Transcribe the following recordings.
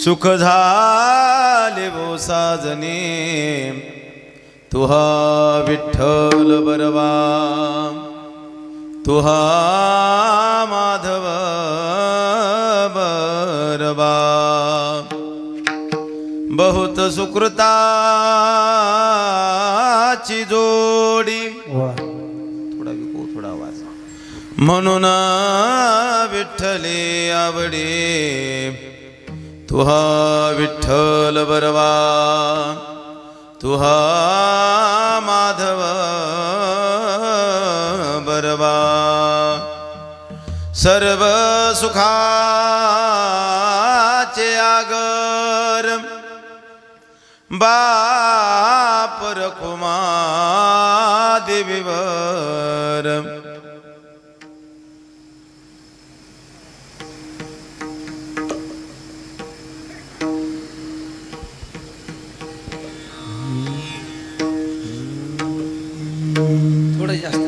सुख झाले वो साजने तुहा विठ्ठल बरवा तुहा माधव बरवा बहुत सुकृताची जोडी थोडा विको थोडा आवाज म्हणून विठ्ठले आवडे तुहा विठ्ठल बरवा तुहा माधव बरवा सर्व सुखाचे आगर बापर कुमा देवीवर थोडं जास्त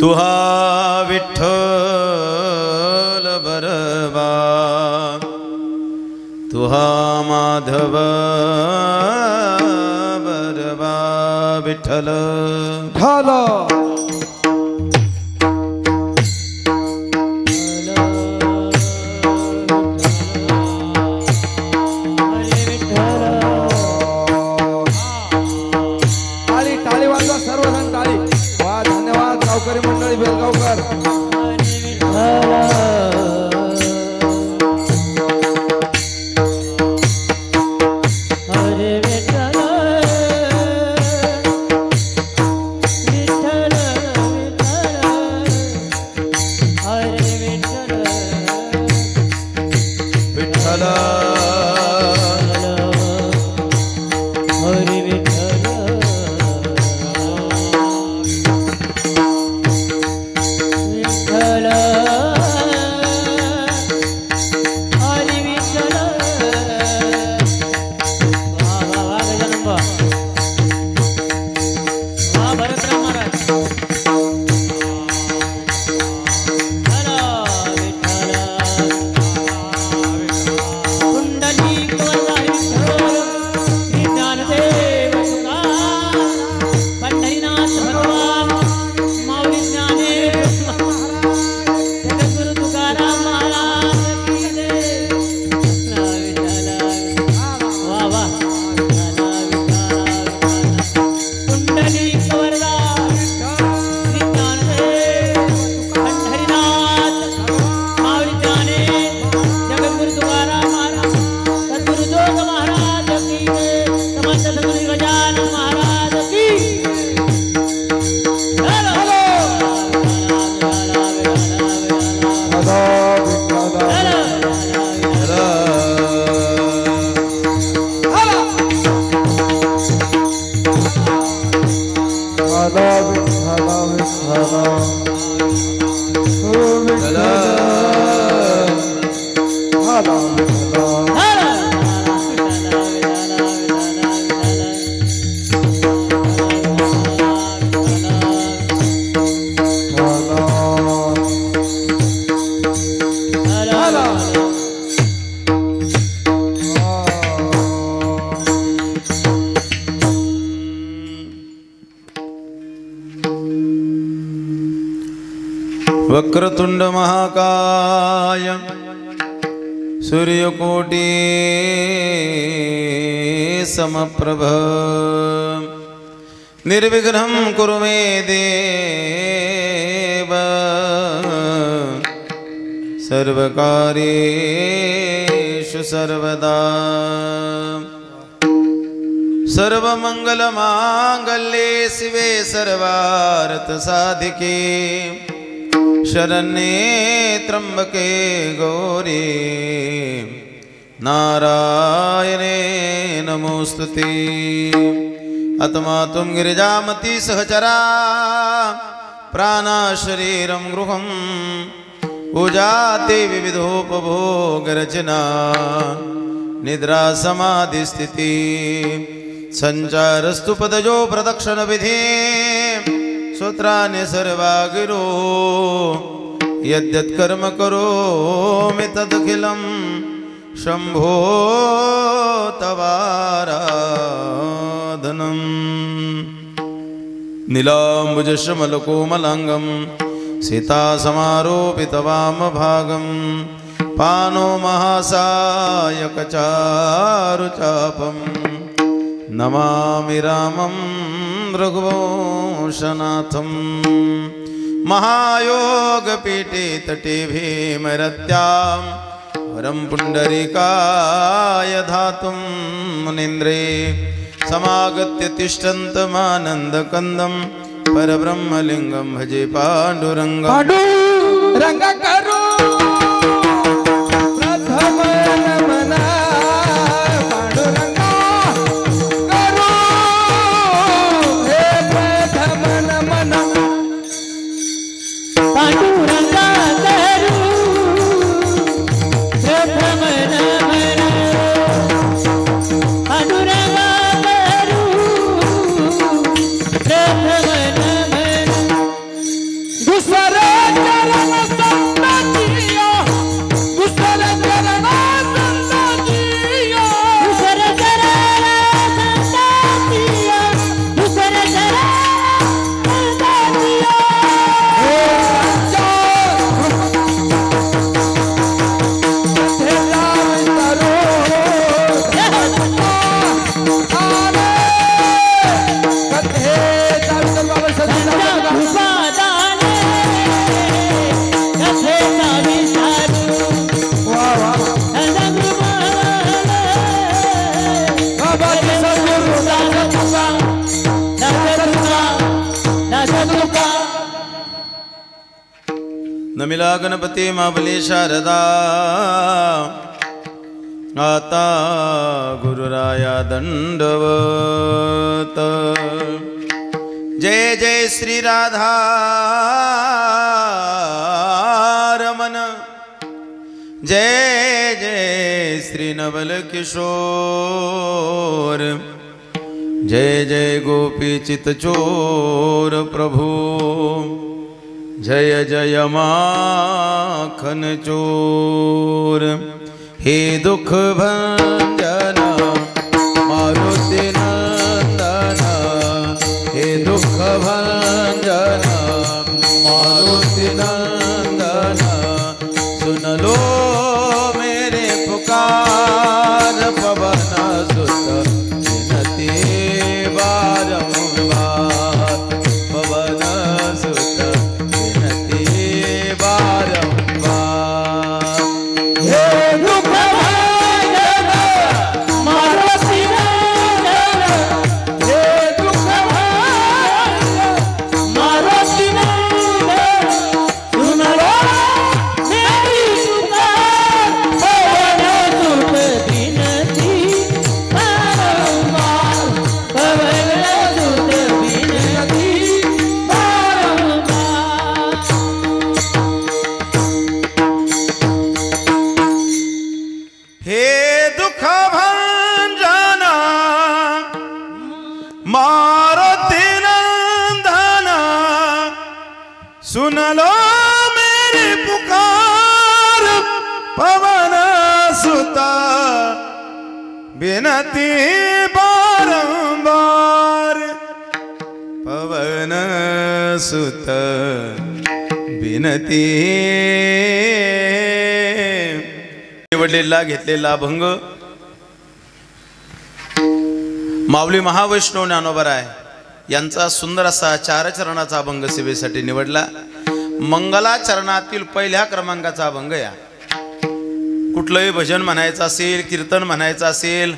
तुहा विठ्ठल बरवा तुहा माधव बरवा विठ्ठल झालं मंडळी बेलगावकर वक्रतुंड महाकाय सूर्यकोटि समप्रभ निर्विघ्नं कुरु मे देव सर्वकार्येषु सर्वदा सर्वमंगलमांगल्ये शिवे सर्वार्थसाधिके शरण्ये त्र्यंबके गौरी नारायणे नमोस्तुते अतमातुं गिरिजामती सहचरा प्राणशरीरं गृहं पूजाते विविधोपभोगरचना निद्रा समाधिस्थिति संचारस्तु पदजो प्रदक्षिण विधि सूत्राने सर्वागिरो यद्यत् कर्म करोमि तदखिलं शंभो तवाराधनम् नीलाम्बुजश्यामलकोमलाङ्गं सीतासमारोपितवामभागं पानो महासायकचारुचापं नमामि रामं रघुवंशनाथं महायोगपीठे तटे भीमरत्यां वरं पुण्डरीकाय धातुं मुनीन्द्रे समागत्य तिष्ठन्तमानन्दकन्दं परब्रह्मलिङ्गं भजे पाण्डुरङ्गं पांडुरंग करो प्रथम नमन पांडुरंग करो हे प्रथम नमन पांडुरंग करो प्रथम नमन पांडुरंग करो प्रथम नमन दूसरे चरण संततियो दूसरे चरण संततियो दूसरे चरण संततियो दूसरे चरण संततियो हे राम करो आरे कथे चालू बाबा सदा उपादाने कथे विचारू वाह वाह बाबा जी सद्गुरु नमिला गणपती माबली शारदा आता गुरुराया दंडवत जय जय श्री राधा रमन जय जय श्री नवल किशोर जय जय गोपी चित चोर प्रभु जय जय माखन चोर हे दुख भंजन मारुति नंदन हे दुख भंजन मारुति नंदन सुन लो मेरे पुकार पवन सुत विनती बारंबार पवन सुत विनती बारंबार हे दुख भंजन मारुति नंदन हे दुख भंजन मारुति नंदन सुन लो मेरी पुकार पवन सुत विनती बारंबार पवन सुत विनती बारंबार हे दुख भंजन मारुति नंदन सुन लो मेरी पुकार पवन सुत विनती बारंबार पवन सुत विनती निवडलेला घेतलेला अभंग माऊली महावैष्णव ज्ञानोबराय यांचा सुंदर असा चारचरणाचा अभंग सेवेसाठी निवडला. मंगलाचरणातील पहिल्या क्रमांकाचा अभंग या. कुठलंही भजन म्हणायचं असेल, कीर्तन म्हणायचं असेल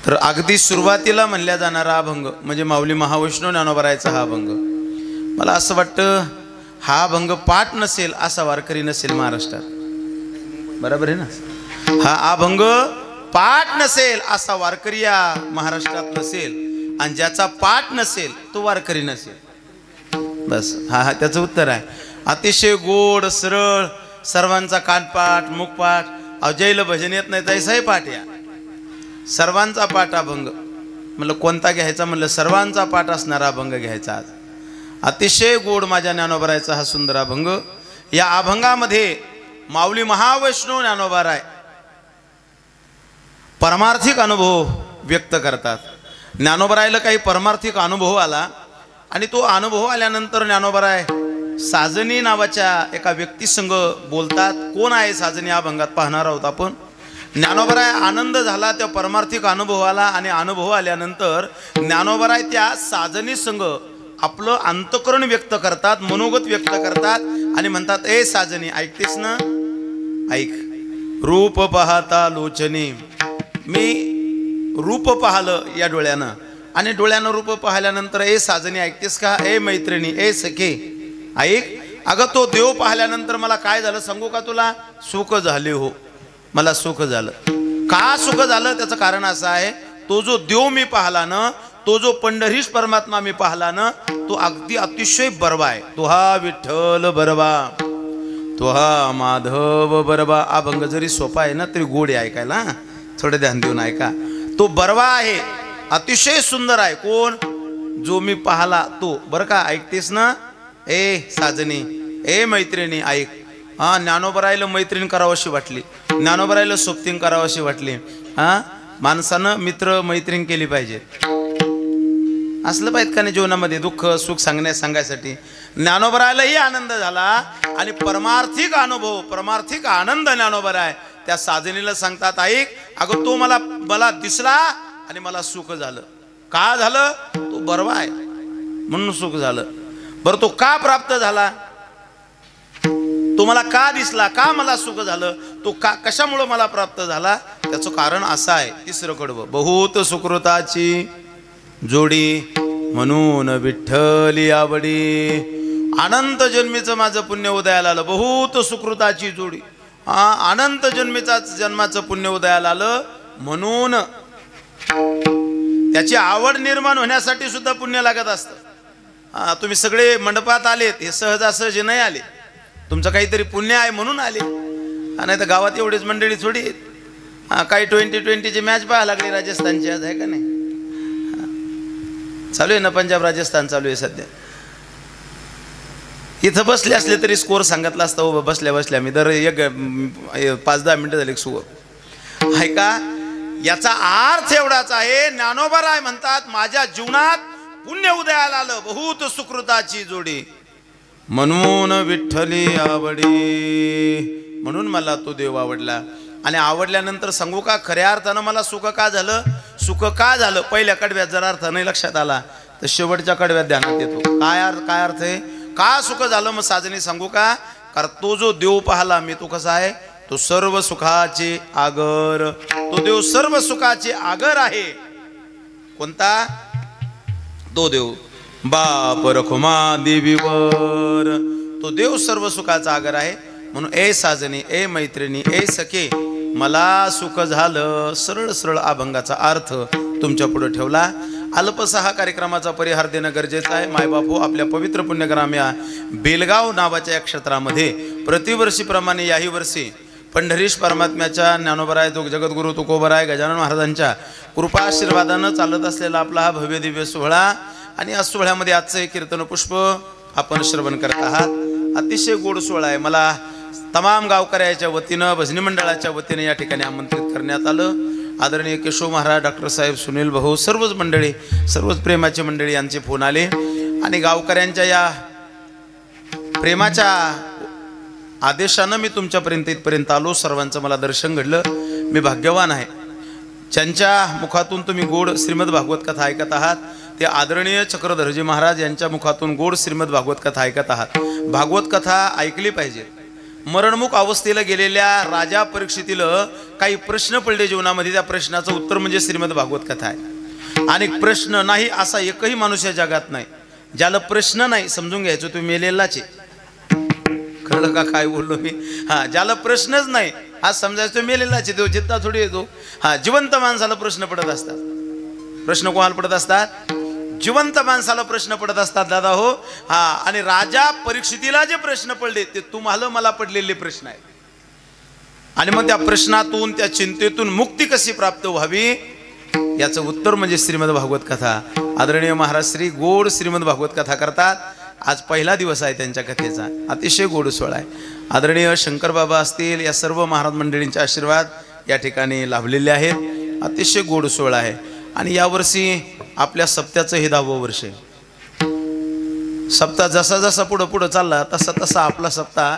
तर अगदी सुरुवातीला म्हणल्या जाणारा अभंग म्हणजे माऊली महावैष्णव ज्ञानोबरायचा हा अभंग. मला असं वाटतं हा अभंग पाठ नसेल असा वारकरी नसेल महाराष्ट्रात. बरोबर आहे ना. हा अभंग पाठ नसेल असा वारकरी या महाराष्ट्रात नसेल आणि ज्याचा पाठ नसेल तो वारकरी नसेल. बस हा त्याचं उत्तर आहे. अतिशय गोड सरळ सर्वांचा कानपाठ मुखपाठ. जैल भजन येत नाही तैसाही पाठ या सर्वांचा पाठ अभंग. म्हणलं कोणता घ्यायचा? म्हणलं सर्वांचा पाठ असणारा अभंग घ्यायचा. आज अतिशय गोड माझ्या ज्ञानोबरायचा हा सुंदर अभंग. या अभंगामध्ये माऊली महावैष्णव ज्ञानोबाराय परमार्थिक अनुभव व्यक्त करतात. ज्ञानोबरायला काही परमार्थिक अनुभव आला आणि तो अनुभव आल्यानंतर ज्ञानोबराय साजनी नावाच्या एका व्यक्तीसंग बोलतात. कोण आहे साजनी? अभंगात पाहणार आहोत आपण. ज्ञानोबराय आनंद झाला त्या परमार्थिक अनुभवाला आणि अनुभव आल्यानंतर ज्ञानोबराय त्या साजनी संग आपलं अंतःकरण व्यक्त करतात, मनोगत व्यक्त करतात आणि म्हणतात, ए साजनी ऐकतेस ना? ऐक. रूप पाहता लोचनी, मी रूप पाहिलं या डोळ्यानं आणि डोळ्यानं रूप पाहिल्यानंतर ए साजनी ऐकतेस का? ए मैत्रिणी, ए सखे ऐक. अगं तो देव पाहिल्यानंतर मला काय झालं सांगू का तुला? सुख झाले हो, मला सुख झालं. का सुख झालं? त्याचं कारण असं आहे, तो जो देव मी पाहला ना, तो जो पंढरीश परमात्मा मी पाहला ना, तो अगदी अतिशय बरवा आहे. तो हा विठ्ठल बरवा, तो हा माधव बरवा. अभंग जरी सोपा आहे ना तरी गोड आहे ऐकायला. थोडं ध्यान देऊन ऐका. तो बरवा आहे, अतिशय सुंदर आहे. कोण? जो मी पाहला तो. बरं का? ऐकतेस ना? ए साजनी, ए मैत्रिणी ऐक. हा, ज्ञानोबरायला मैत्रीण करावशी वाटली, ज्ञानोबरायला सोबतीन करावशी वाटली. हा, माणसानं मित्र मैत्रीण केली पाहिजे. असलं पाहिजे का नाही जीवनामध्ये? दुःख सुख सांगायसाठी ज्ञानोबरायलाही आनंद झाला आणि परमार्थिक अनुभव, परमार्थिक आनंद ज्ञानोबराय त्या साजनीला सांगतात, ऐक अगं तो मला दिसला आणि मला सुख झालं. का झालं? तो बरवा आहे म्हणून सुख झालं. बरं तो का प्राप्त झाला? तो मला का दिसला? का मला सुख झालं? तो का कशामुळं मला प्राप्त झाला? त्याचं कारण असं आहे. तिसरं कडवं, बहुत सुकृताची जोडी म्हणून विठ्ठली आवडी. अनंत जन्मीचं माझं पुण्य उदयाला आलं. बहुत सुकृताची जोडी, अनंत जन्माचं पुण्य उदयाला आलं म्हणून. त्याची आवड निर्माण होण्यासाठी सुद्धा पुण्य लागत असतं. तुम्ही सगळे मंडपात आलेत, हे सहजासहजी नाही आले. तुमचं काहीतरी पुण्य आहे म्हणून आले. नाही तर गावात एवढीच मंडळी थोडी. काही 2020ची मॅच पाहायला लागली राजस्थानची आज, आहे का नाही? चालू आहे ना, पंजाब राजस्थान चालू आहे सध्या. इथं बसले असले तरी स्कोर सांगितला असता. हो, बसल्या बसल्या मी दर 5-10 मिनिटं झाली स्कोर. आहे का? याचा अर्थ एवढाच आहे. ज्ञानोबराय म्हणतात, माझ्या जीवनात पुण्य उदयाला आलं, बहुत सुकृताची जोडी म्हणून विठ्ठली आवडी. म्हणून मला तो देव आवडला. आणि आवडल्यानंतर सांगू का, खऱ्या अर्थानं मला सुख का झालं? सुख का झालं? पहिल्या कडव्यात जर अर्थ नाही लक्षात आला तर शेवटच्या कडव्यात ध्यानात येतो. काय अर्थ आहे? का सुख झालं? मग साजनी सांगू का? कारण तो जो देव पाहला मी, तो कसा आहे? तो सर्व सुखाचे आगर. तो देव सर्व सुखाचे आगर आहे. कोणता? तो देव बाप रखुमा देवीवर. तो देव सर्व सुखाचा आगर आहे. म्हणून ए साजनी, ए मैत्रिणी, ए सखे मला सुख झालं. सरळ सरळ अभंगाचा अर्थ तुमच्या पुढे ठेवला. अल्पसा हा कार्यक्रमाचा परिहार देणं गरजेचं आहे. मायबापू, आपल्या पवित्र पुण्यग्राम या बेलगाव नावाच्या या क्षेत्रामध्ये प्रतिवर्षीप्रमाणे याही वर्षी पंढरीश परमात्म्याच्या ज्ञानोबराय जगद्गुरु तुकोबराय गजानन महाराजांच्या कृपाशीर्वादानं चालत असलेला आपला हा भव्य दिव्य सोहळा. आणि या सोहळ्यामध्ये आजचं हे कीर्तन पुष्प आपण श्रवण करत आहात. अतिशय गोड सोहळा आहे. मला तमाम गावकऱ्याच्या वतीनं, भजनी मंडळाच्या वतीनं या ठिकाणी आमंत्रित करण्यात आलं. आदरणीय केशव महाराज, डॉक्टर साहेब, सुनील भाऊ, सर्वच मंडळी, सर्वच प्रेमाची मंडळी यांचे फोन आले. आणि गावकऱ्यांच्या या प्रेमाच्या आदेशानं मी तुमच्यापर्यंत इथपर्यंत आलो. सर्वांचं मला दर्शन घडलं. मी भाग्यवान आहे. ज्यांच्या मुखातून तुम्ही गोड श्रीमद भागवत कथा ऐकत आहात ते आदरणीय चक्रधरजी महाराज यांच्या मुखातून गोड श्रीमद भागवत कथा ऐकत आहात. भागवत कथा ऐकली पाहिजे. मरणमुख अवस्थेला गेलेल्या राजा परीक्षितीला काही प्रश्न पडले जीवनामध्ये. त्या प्रश्नाचं उत्तर म्हणजे श्रीमद भागवत कथा आहे. आणि प्रश्न नाही असा एकही माणूस या जगात नाही. ज्याला प्रश्न नाही समजून घ्यायचं तुम्ही मेलेलाच आहे. कळलं का काय बोललो मी? हा, ज्याला प्रश्नच नाही हा समजायचं मेलेलाच आहे. तो जिद्दा थोडी येतो. हा, जिवंत माणसाला प्रश्न पडत असतात. प्रश्न कोणाला पडत असतात? जिवंत माणसाला प्रश्न पडत असतात दादा हो. हा, आणि राजा परीक्षितीला जे प्रश्न पडले ते तुम्हाला मला पडलेले प्रश्न आहेत. आणि मग त्या प्रश्नातून, त्या चिंतेतून मुक्ती कशी प्राप्त व्हावी याचं उत्तर म्हणजे श्रीमद भागवत कथा. आदरणीय महाराज श्री गोड श्रीमद भागवत कथा करतात. आज पहिला दिवस आहे त्यांच्या कथेचा. अतिशय गोड सोहळा आहे. आदरणीय शंकर बाबा असतील, या सर्व महाराज मंडळींचे आशीर्वाद या ठिकाणी लाभलेले आहेत. अतिशय गोड सोहळा आहे. आणि यावर्षी आपल्या सप्त्याचं हे 10वं वर्ष आहे. सप्ताह जसा जसा पुढं पुढं चालला तसा तसा आपला सप्ताह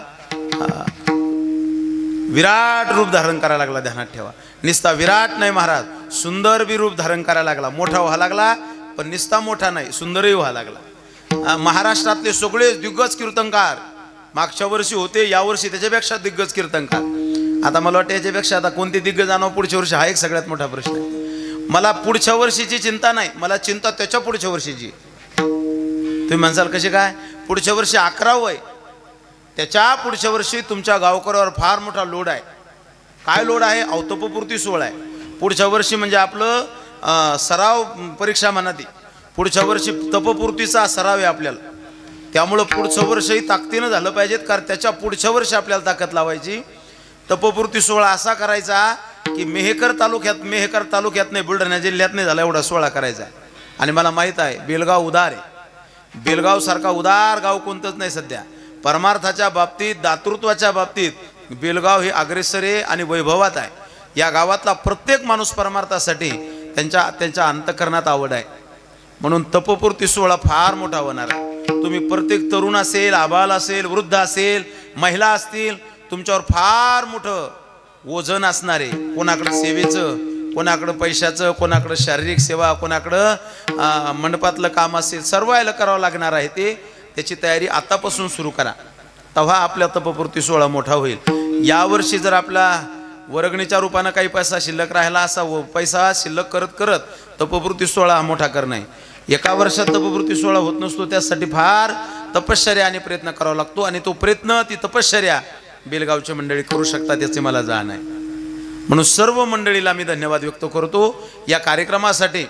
विराट रूप धारण करायला लागला. ध्यानात ठेवा, निस्ता विराट नाही महाराज, सुंदर बी रूप धारण करायला लागला. मोठा व्हा लागला, पण निस्ता मोठा नाही, सुंदरही व्हा लागला. महाराष्ट्रातले सगळे दिग्गज कीर्तनकार मागच्या वर्षी होते, यावर्षी त्याच्यापेक्षा दिग्गज कीर्तनकार. आता मला वाटतं याच्यापेक्षा आता कोणते दिग्गज आणावं पुढच्या वर्षी हा एक सगळ्यात मोठा प्रश्न आहे. मला पुढच्या वर्षीची चिंता नाही, मला चिंता त्याच्या पुढच्या वर्षीची. तुम्ही म्हणसाल कशी काय? पुढच्या वर्षी 11वं आहे, त्याच्या पुढच्या वर्षी तुमच्या गावकऱ्यावर फार मोठा लोड आहे. काय लोड आहे? अवतपपूर्ती सोहळा आहे पुढच्या वर्षी. म्हणजे आपलं सराव परीक्षा म्हणा ती. पुढच्या वर्षी तपपूर्तीचा सराव आहे आपल्याला. त्यामुळं पुढचं वर्षही ताकदीनं झालं पाहिजेत, कारण त्याच्या पुढच्या वर्षी आपल्याला ताकद लावायची. तपपूर्ती सोहळा असा करायचा की मेहकर तालुक्यात नाही, बुलढाणा जिल्ह्यात नाही झाला एवढा सोहळा करायचा. आणि मला माहीत आहे बेलगाव उदार आहे. बेलगाव सारखा उदार गाव कोणतंच नाही सध्या. परमार्थाच्या बाबतीत, दातृत्वाच्या बाबतीत बेलगाव हे अग्रेसर आहे आणि वैभवात आहे. या गावातला प्रत्येक माणूस परमार्थासाठी त्यांच्या अंतःकरणात आवड आहे. म्हणून तपपूर्ती सोहळा फार मोठा होणार आहे. तुम्ही प्रत्येक तरुण असेल, आबाल असेल, वृद्ध असेल, महिला असतील, तुमच्यावर फार मोठं वजन असणार आहे. कोणाकडं सेवेचं, कोणाकडं पैशाचं, कोणाकडं शारीरिक सेवा, कोणाकडं मंडपातलं काम असेल, सर्व याला करावं लागणार आहे. त्याची तयारी आतापासून सुरू करा, तेव्हा आपल्या तपपूर्ती सोहळा मोठा होईल. यावर्षी जर आपला वर्गणीच्या रूपानं काही पैसा शिल्लक राहिला, असा पैसा शिल्लक करत करत तपपूर्ती सोहळा हा मोठा करणं आहे. एका वर्षात तपपूर्ती सोहळा होत नसतो, त्यासाठी फार तपश्चर्या आणि प्रयत्न करावा लागतो. आणि तो प्रयत्न, ती तपश्चर्या बेलगावची मंडळी करू शकतात याची मला जाण आहे. म्हणून सर्व मंडळीला मी धन्यवाद व्यक्त करतो. या कार्यक्रमासाठी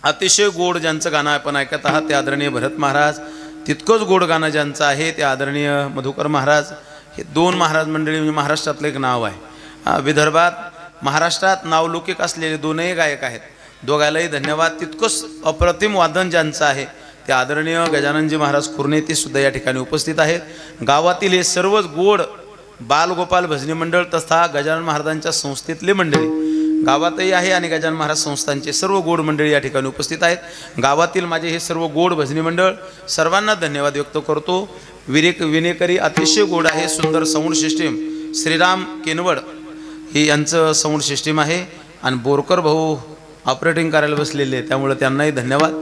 अतिशय गोड ज्यांचं गाणं आपण ऐकत आहात ते आदरणीय भरत महाराज, तितकंच गोड गाणं ज्यांचं आहे ते आदरणीय मधुकर महाराज. हे 2 महाराज मंडळी म्हणजे महाराष्ट्रातलं एक नाव आहे. विदर्भात, महाराष्ट्रात नावलौकिक असलेले 2ही गायक आहेत. दोघांनाही धन्यवाद. तितकंच अप्रतिम वादन ज्यांचं आहे ते आदरणीय गजाननजी महाराज कुर्णे, ते सुद्धा या ठिकाणी उपस्थित आहेत. गावातील हे सर्वच गोड बालगोपाल भजनी मंडळ तथा गजानन महाराजांच्या संस्थेतले मंडळी गावातही आहे आणि गजानन महाराज संस्थांचे सर्व गोड मंडळी या ठिकाणी उपस्थित आहेत. गावातील माझे हे सर्व गोड भजनी मंडळ, सर्वांना धन्यवाद व्यक्त करतो. विनेकरी अतिशय गोड आहे. सुंदर साऊंड सिस्टीम श्रीराम केनवड ही यांचं साऊंड सिस्टीम आहे. आणि बोरकर भाऊ ऑपरेटिंग करायला बसलेले, त्यामुळे त्यांनाही धन्यवाद.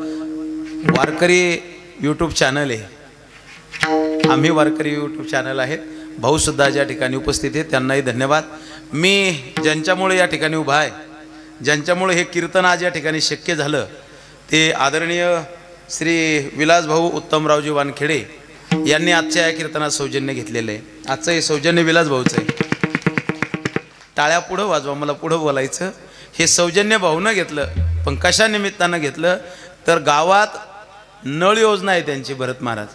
वारकरी यूट्यूब चॅनल आहे, आम्ही वारकरी यूट्यूब चॅनल आहेत. भाऊसुद्धा ज्या ठिकाणी उपस्थित आहेत त्यांनाही धन्यवाद. मी ज्यांच्यामुळे या ठिकाणी उभा आहे, ज्यांच्यामुळे हे कीर्तन आज या ठिकाणी शक्य झालं, ते आदरणीय श्री विलास भाऊ उत्तमरावजी वानखेडे यांनी आजच्या या कीर्तनात सौजन्य घेतलेलं आहे. आजचं हे सौजन्य विलास भाऊचं आहे. टाळ्या पुढं वाजवा, मला पुढं बोलायचं. हे सौजन्य भाऊनं घेतलं, पण कशा निमित्तानं घेतलं तर गावात नळ योजना आहे त्यांची भरत महाराज,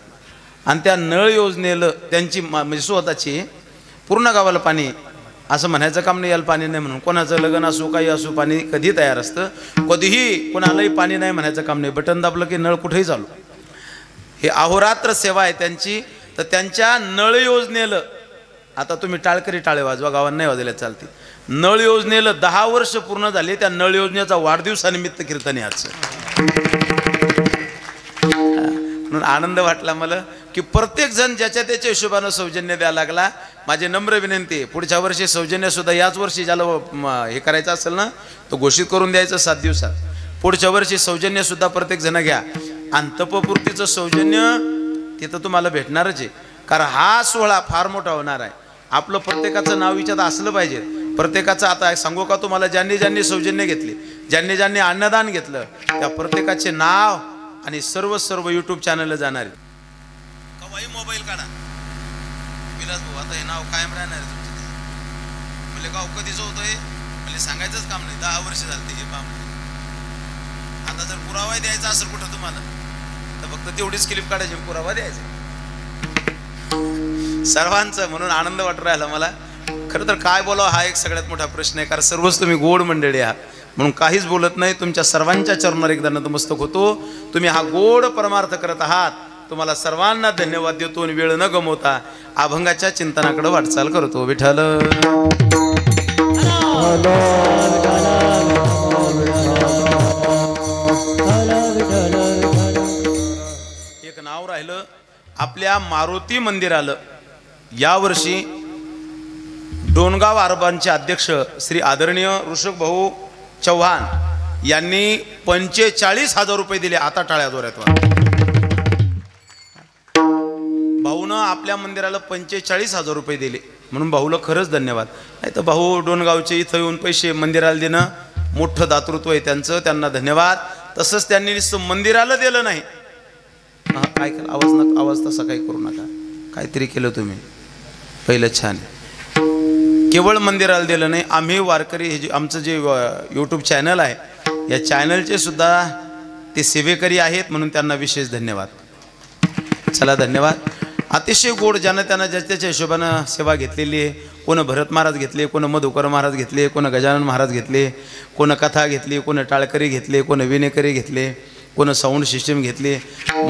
आणि त्या नळ योजनेला त्यांची म्हणजे स्वतःची पूर्ण गावाला पाणी, असं म्हणायचं काम नाही याला पाणी नाही म्हणून. कोणाचं लग्न असो काही असो पाणी कधी तयार असतं, कधीही कोणालाही पाणी नाही म्हणायचं काम नाही. बटन दाबलं की नळ कुठेही चालू. हे अहोरात्र सेवा आहे त्यांची. तर त्यांच्या नळ योजनेला, आता तुम्ही टाळकरी टाळे वाजवा, गावात नाही वाजवल्या चालते. नळ योजनेला 10 वर्ष पूर्ण झाले. त्या नळ योजनेचा वाढदिवसानिमित्त कीर्तन आहे आजचं. म्हणून आनंद वाटला मला की प्रत्येक जण ज्याच्या त्याच्या हिशोबानं सौजन्य द्यायला लागला. माझी नम्र विनंती आहे, पुढच्या वर्षी सौजन्य सुद्धा याच वर्षी ज्याला हे करायचं असेल ना, तो घोषित करून द्यायचं 7 दिवसात. पुढच्या वर्षी सौजन्य सुद्धा प्रत्येक जण घ्या. आणि तपपूर्तीचं सौजन्य तिथं तुम्हाला भेटणारच आहे, कारण हा सोहळा फार मोठा होणार आहे. आपलं प्रत्येकाचं नाव विचार असलं पाहिजे. प्रत्येकाचं आता सांगू का तुम्हाला, ज्यांनी सौजन्य घेतले, ज्यांनी अन्नदान घेतलं, त्या प्रत्येकाचे नाव आणि सर्व यूट्यूब चॅनलला जाणार आहे. कवाही मोबाईल काढा, विलास भाऊ आता हे नाव कायम राहणार आहे तुमचं. म्हणजे गाव कधीच होतोय म्हणजे सांगायचंच काम नाही. 10 वर्ष झाले हे काम. आता जर पुरावा द्यायचा असेल कुठं तुम्हाला, तर फक्त तेवढीच क्लिप काढायची, पुरावा द्यायचा सर्वांचं. म्हणून आनंद वाटू राहिला मला. खरं तर काय बोलावं हा एक सगळ्यात मोठा प्रश्न आहे, कारण सर्वच तुम्ही गोड मंडळी आहात. म्हणून काहीच बोलत नाही. तुमच्या सर्वांच्या चरणावर एकदा नतमस्तक होतो. तुम्ही हा गोड परमार्थ करत आहात. तुम्हाला सर्वांना धन्यवाद देतो आणि वेळ न गमवता अभंगाच्या चिंतनाकडे वाटचाल करतो. विठ्ठल एक नाव राहिलं आपल्या मारुती मंदिराला. यावर्षी डोणगाव आरबांचे अध्यक्ष श्री आदरणीय ऋषभ भाऊ चव्हाण यांनी 45,000 रुपये दिले. आता टाळ्या जोरात. भाऊनं आपल्या मंदिराला 45,000 रुपये दिले म्हणून भाऊला खरंच धन्यवाद. नाही तर भाऊ डोणगावचे इथं येऊन पैसे मंदिराला देणं मोठं दातृत्व आहे त्यांचं. त्यांना धन्यवाद. तसंच त्यांनी नुसतं मंदिराला दिलं नाही. काय केलं? आवाज तसा काही करू नका. काहीतरी केलं तुम्ही. पहिलं छान. केवळ मंदिराला दिलं नाही. आम्ही वारकरी हे जे आमचं जे यूट्यूब चॅनल आहे या चॅनलचे सुद्धा ते सेवेकरी आहेत म्हणून त्यांना विशेष धन्यवाद. चला धन्यवाद. अतिशय गोड ज्यानं त्यांना त्याच्या हिशोबानं सेवा घेतलेली आहे. कोण भरत महाराज घेतले, कोण मधुकर महाराज घेतले, कोण गजानन महाराज घेतले, कोण कथा घेतली, कोण टाळकरी घेतले, कोण विनेकरी घेतले, कोण साऊंड सिस्टीम घेतली.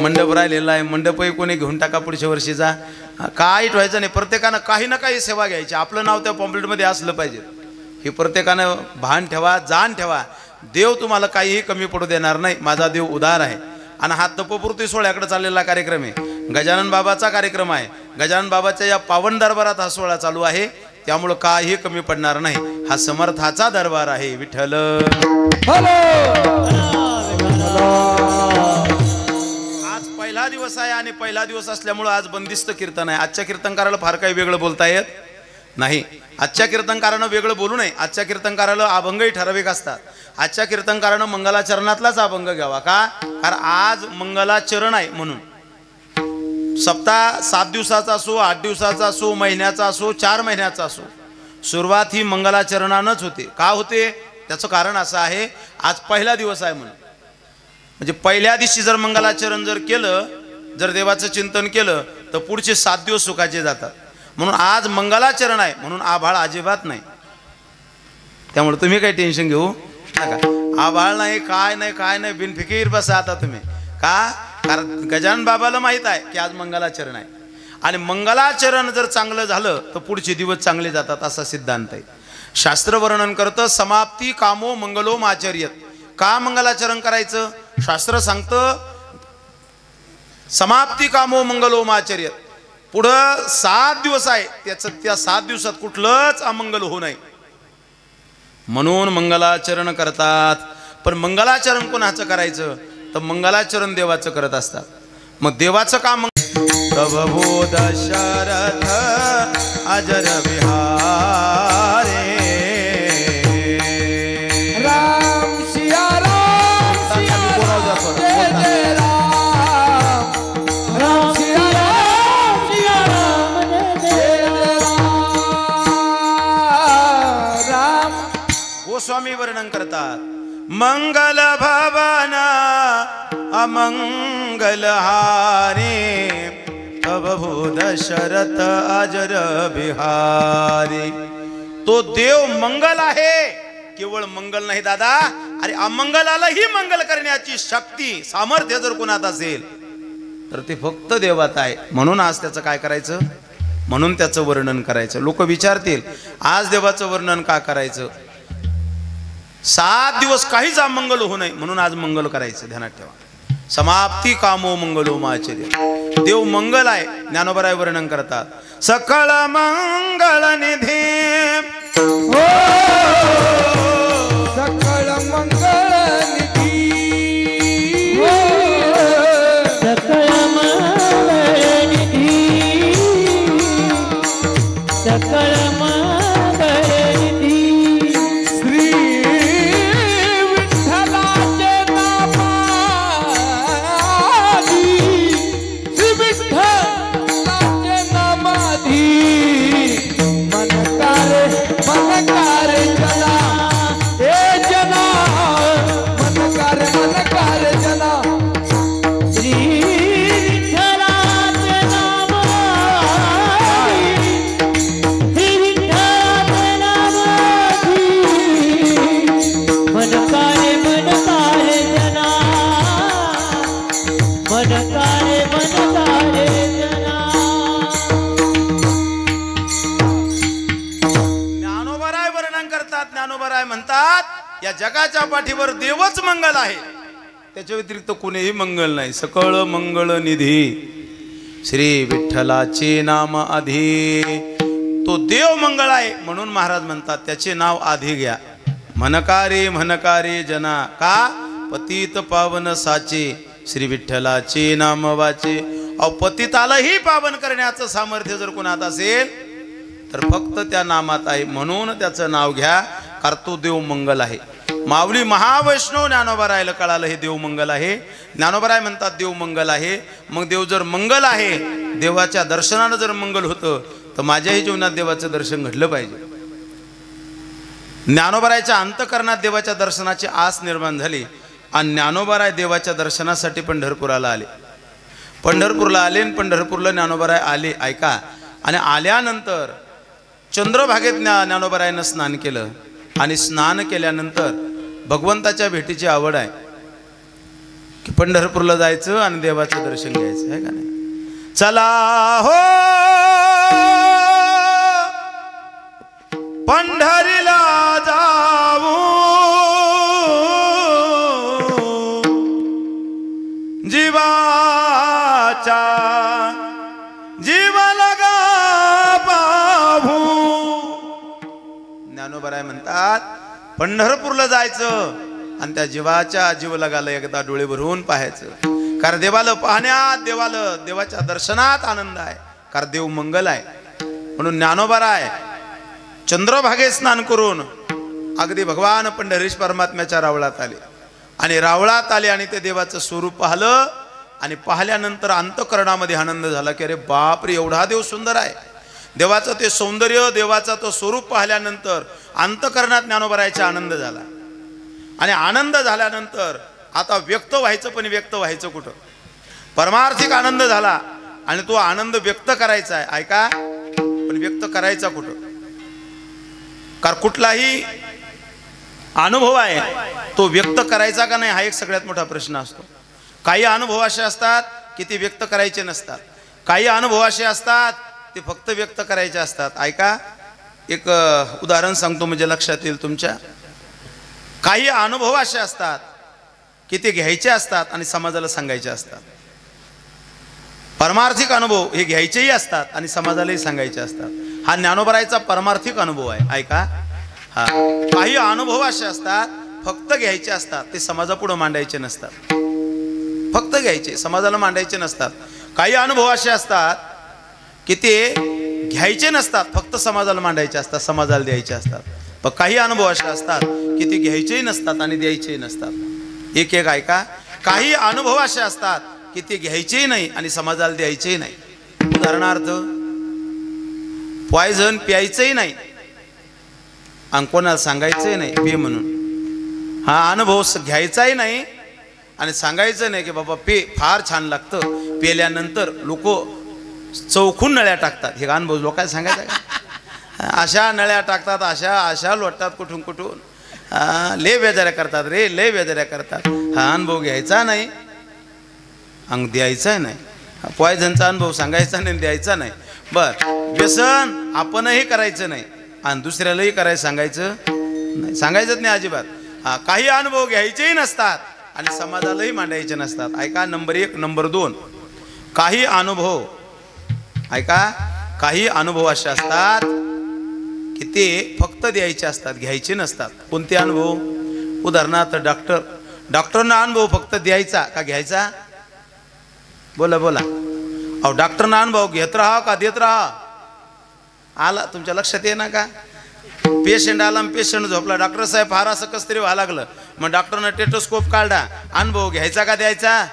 मंडप राहिलेला आहे. मंडपही कोणी घेऊन टाका पुढच्या वर्षीचा. काही ठेवायचं नाही. प्रत्येकानं काही ना काही सेवा घ्यायची. आपलं नाव त्या पॉम्पलेटमध्ये असलं पाहिजे. हे प्रत्येकानं भान ठेवा, जाण ठेवा. देव तुम्हाला काहीही कमी पडू देणार नाही. माझा देव उदार आहे. आणि हा तपोपूर्ती सोहळ्याकडे चाललेला कार्यक्रम आहे. गजानन बाबाचा कार्यक्रम आहे. गजानन बाबाच्या या पावन दरबारात हा सोहळा चालू आहे. त्यामुळं काही कमी पडणार नाही. हा समर्थाचा दरबार आहे. विठ्ठल आज पहिला दिवस आहे आणि पहिला दिवस असल्यामुळं आज बंदिस्त कीर्तन आहे. आजच्या कीर्तनकाराला फार काही वेगळं बोलता येत नाही. आजच्या कीर्तनकारानं वेगळं बोलू नये. आजच्या कीर्तनकाराला अभंगही ठराविक असतात. आजच्या कीर्तनकारानं मंगलाचरणातलाच अभंग घ्यावा. का? कारण आज मंगलाचरण आहे म्हणून. सप्ताह 7 दिवसाचा असो, 8 दिवसाचा असो, महिन्याचा असो, 4 महिन्याचा असो, सुरुवात ही मंगलाचरणानंच होते. का होते? त्याचं कारण असं आहे आज पहिला दिवस आहे म्हणून. म्हणजे पहिल्या दिवशी जर मंगलाचरण जर केलं, जर देवाचं चिंतन केलं तर पुढचे 7 दिवस सुखाचे जातात. म्हणून आज मंगलाचरण आहे म्हणून आभाळ अजिबात नाही. त्यामुळे तुम्ही काही टेन्शन घेऊ नका. आभाळ नाही, काय नाही, काय नाही, बिनफिकीर बसा आता तुम्ही. का? कारण गजानन बाबाला माहीत आहे की आज मंगलाचरण आहे. आणि मंगलाचरण जर चांगलं झालं तर पुढचे दिवस चांगले जातात असा सिद्धांत आहे. शास्त्र वर्णन करतं समाप्ती कामो मंगलोम आचर्यत. का मंगलाचरण करायचं? शास्त्र सांगतं समाप्ती कामो मंगलोम आचर्यत. पुढं 7 दिवस आहे त्या 7 दिवसात कुठलंच अमंगल होऊ नये म्हणून मंगलाचरण करतात. पण मंगलाचरण कोणाचं करायचं? तर मंगलाचरण देवाचं करत असतात. मग देवाचं काम प्रभो दशरथ अजर विहारे राम सिया राम सिया राम जय राम. राम सिया राम सिया राम जय राम. गोस्वामी वर्णन करतात मंगल भवन अमंगल हारे प्रभु दशरथ अजर बिहारी. तो देव मंगल आहे. केवळ मंगल नाही दादा, अरे अमंगलालाही मंगल करण्याची शक्ती सामर्थ्य जर कोणात असेल तर ते फक्त देवात आहे. म्हणून आज त्याचं काय करायचं? म्हणून त्याचं वर्णन करायचं. लोक विचारतील आज देवाचं वर्णन का करायचं? 7 दिवस काहीच अमंगल होऊ नये म्हणून आज मंगल करायचं. ध्यानात ठेवा. समाप्ती कामो मंगलो माचर्य. देव मंगल आहे. ज्ञानोबराय वर्णन करतात सकळ मंगल निधी सकळ मंगल निधी सकळ मंगल निधी सकळ मंगल निधी श्री विठ्ठलाचे नामाधी श्री विठ्ठलाचे नामाधी मनकारे चला या जगाच्या पाठीवर देवच मंगल आहे, त्याच्या व्यतिरिक्त कुणीही मंगल नाही. सकळ मंगळ निधी श्री विठ्ठलाचे नाम आधी. तो देव मंगळ आहे म्हणून महाराज म्हणतात त्याचे नाव आधी घ्या. म्हणकारे जना का पतित पावन साचे श्री विठ्ठलाचे नाम वाचे. अहो पतितालाही पावन करण्याचं सामर्थ्य जर कुणात असेल तर फक्त त्या नामात आहे, म्हणून त्याचं नाव घ्या, कारण तो देव मंगल आहे. माऊली महावैष्णव ज्ञानोबारायला कळालं हे देव मंगल आहे. ज्ञानोबाराय म्हणतात देव मंगल आहे. मग देव जर मंगल आहे, देवाच्या दर्शनानं जर मंगल होतं तर माझ्याही जीवनात देवाचं दर्शन घडलं पाहिजे. ज्ञानोबारायच्या अंतःकरणात देवाच्या दर्शनाची आस निर्माण झाली आणि ज्ञानोबाराय देवाच्या दर्शनासाठी पंढरपुराला आले. पंढरपूरला आले आणि पंढरपूरला ज्ञानोबाराय आले. ऐका, आणि आल्यानंतर चंद्रभागेत ज्ञानोबारायनं स्नान केलं आणि स्नान केल्यानंतर भगवंताच्या भेटीची आवड आहे की पंढरपूरला जायचं आणि देवाचं दर्शन घ्यायचं आहे का नाही. चला हो पंढरीला जाऊ जीवाचा जीव लगा पाहू. ज्ञानोबाराय म्हणतात पंढरपूरला जायचं आणि त्या जीवाच्या जीव लगाला एकदा डोळे भरून पाहायचं, कारण देवाला पाहण्यात देवाच्या दर्शनात आनंद आहे, कारण देव मंगल आहे. म्हणून ज्ञानोबाराय चंद्रभागे स्नान करून अगदी भगवान पंढरीश परमात्म्याच्या रावळात आले आणि रावळात आले आणि ते देवाचं स्वरूप पाहिलं आणि पाहिल्यानंतर अंतःकरणामध्ये आनंद झाला की अरे बापरे एवढा देव सुंदर आहे. देवाचं ते सौंदर्य, देवाचा तो स्वरूप पाहिल्यानंतर अंतःकरणात ज्ञानोबारायचा आनंद झाला. आणि आनंद झाल्यानंतर आता व्यक्त व्हायचं, पण व्यक्त व्हायचं कुठं? परमार्थिक आनंद झाला आणि तो आनंद व्यक्त करायचा आहे. ऐका, पण व्यक्त करायचा कुठं? कारण कुठलाही अनुभव आहे तो व्यक्त करायचा का नाही हा एक सगळ्यात मोठा प्रश्न असतो. काही अनुभव असे असतात की ते व्यक्त करायचे नसतात, काही अनुभव असे असतात ते फक्त व्यक्त करायचे असतात. ऐका, एक उदाहरण सांगतो म्हणजे लक्षात येईल तुमच्या. काही अनुभव असे असतात की ते घ्यायचे असतात आणि समाजाला सांगायचे असतात. परमार्थिक अनुभव हे घ्यायचेही असतात आणि समाजालाही सांगायचे असतात. हा ज्ञानोबारायचा परमार्थिक अनुभव आहे. ऐका, हा काही अनुभव असे असतात फक्त घ्यायचे असतात, ते समाजापुढे मांडायचे नसतात. फक्त घ्यायचे, समाजाला मांडायचे नसतात. काही अनुभव असे असतात की ते घ्यायचे नसतात, फक्त समाजाला मांडायचे असतात, समाजाला द्यायचे असतात. पण काही अनुभव असे असतात की ते घ्यायचेही नसतात आणि द्यायचेही नसतात. एक एक ऐका, काही अनुभव असे असतात की ते घ्यायचेही नाही आणि समाजाला द्यायचेही नाही. उदाहरणार्थ, पॉयझन प्यायचंही नाही आणि कोणाला सांगायचंही नाही पे म्हणून. हा अनुभव घ्यायचाही नाही आणि सांगायचं नाही की बाबा पे फार छान लागतं, पेल्यानंतर लोक चौखून नळ्या टाकतात. हे अनुभव लोकांना सांगायचं का? अशा नळ्या टाकतात, अशा लोटतात कुठून कुठून, लय बेजाऱ्या करतात रे, लय बेजाऱ्या करतात. हा अनुभव घ्यायचा नाही अंग द्यायचा नाही. पॉयझनचा अनुभव सांगायचा नाही, द्यायचा नाही. बर, व्यसन आपणही करायचं नाही आणि दुसऱ्यालाही करायचं सांगायचं नाही, सांगायचंच नाही अजिबात. काही अनुभव घ्यायचेही नसतात आणि समाजालाही मांडायचे नसतात. ऐका, नंबर 1. नंबर 2, काही अनुभव ऐका, काही अनुभव असे असतात की ते फक्त द्यायचे असतात, घ्यायचे नसतात. कोणते अनुभव? उदाहरणार्थ डॉक्टरना अनुभव फक्त द्यायचा का घ्यायचा? बोला बोला. अहो डॉक्टरना अनुभव घेत राहा का देत राहा? आला तुमच्या लक्षात ये ना का? पेशंट आला, पेशंट झोपला, डॉक्टर साहेब फार असं कस तरी व्हायला लागलं, मग डॉक्टरनं टेटोस्कोप काढला, अनुभव घ्यायचा का द्यायचा?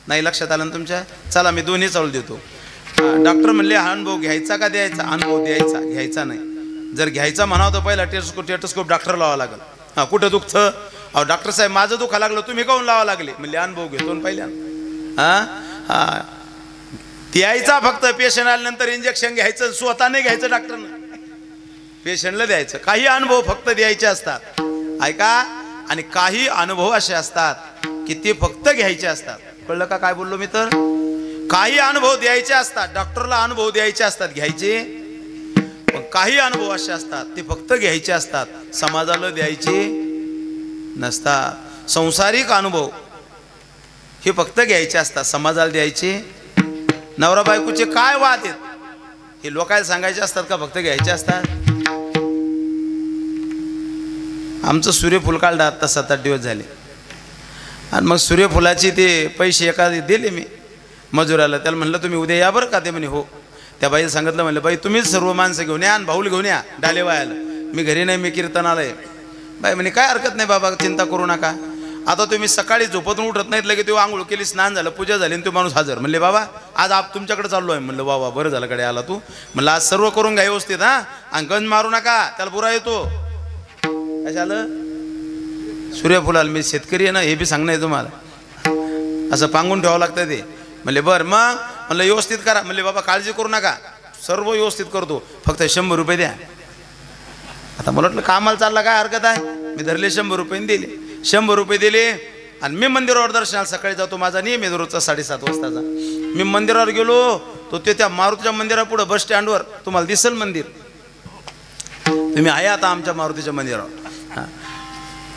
नाही लक्षात आलं ना तुमच्या? चला मी दोन्ही चालू देतो. डॉक्टर म्हणले हा अनुभव घ्यायचा का द्यायचा? अनुभव द्यायचा, घ्यायचा नाही. जर घ्यायचा म्हणावं तर पहिला टेटोस्कोप डॉक्टर लावा लागल. हा कुठं दुखतं? अहो डॉक्टर साहेब माझं दुखा लागलं, तुम्ही काऊन लावा लागले? म्हणले अनुभव घेतो ना पहिल्या. हा द्यायचा फक्त, पेशंट आल्यानंतर इंजेक्शन घ्यायचं, स्वतः नाही घ्यायचं डॉक्टरनं, पेशंटला द्यायचं. काही अनुभव फक्त द्यायचे असतात. ऐका, आणि काही अनुभव असे असतात की ते फक्त घ्यायचे असतात. कळलं का काय बोललो मी? तर काही अनुभव द्यायचे असतात, डॉक्टरला अनुभव द्यायचे असतात, घ्यायचे. पण काही अनुभव असे असतात ते फक्त घ्यायचे असतात, समाजाला द्यायचे नसतात. संसारिक अनुभव हे फक्त घ्यायचे असतात, समाजाला द्यायचे. नवरा बायकोचे काय वाद आहेत हे लोकांना सांगायचे असतात का फक्त घ्यायचे असतात? आमचं सूर्यफूल काढलं आता 7-8 दिवस झाले आणि मग सूर्यफुलाचे ते पैसे एखादे दिले मी मजुराला. त्याला म्हणलं तुम्ही उद्या या बरं का. ते म्हणे हो. त्या बाईला सांगितलं, म्हणलं बाई तुम्हीच सर्व माणसं घेऊन या आणि भाऊल घेऊन या डाले वायाला, मी घरी नाही, मी कीर्तनाला आहे. बाई म्हणे काय हरकत नाही बाबा, चिंता करू नका. आता तुम्ही सकाळी झोपतून उठत नाहीत, लगे तेव्हा आंघोळ केली, स्नान झालं, पूजा झाली आणि तो माणूस हजर. म्हणले बाबा आज आप तुमच्याकडे चाललो आहे. म्हणलं वा बरं झालं कडे आला तू. म्हणलं आज सर्व करून घ्या व्यवस्थित हा, आणि गंज मारू नका, त्याला बुरा येतो. काय झालं? सूर्यफुलाला मी शेतकरी आहे ना, हे बी सांगणं आहे तुम्हाला, असं पांगून ठेवावं लागतं ते. म्हणले बरं मग. म्हणलं व्यवस्थित करा. म्हणले बाबा काळजी करू नका, सर्व व्यवस्थित करतो, फक्त 100 रुपये द्या. आता मला वाटलं कामाला चालला काय हरकत आहे, मी धरले 100 रुपये दिले. 100 रुपये दिले आणि मी मंदिरावर दर्शनाला सकाळी जातो, माझा नियम आहे रोजचा 7:30 वाजताचा. मी मंदिरावर गेलो तो त्या मारुतीच्या मंदिरापुढं बस स्टँडवर तुम्हाला दिसेल मंदिर, तुम्ही आहे आता आमच्या मारुतीच्या मंदिरावर.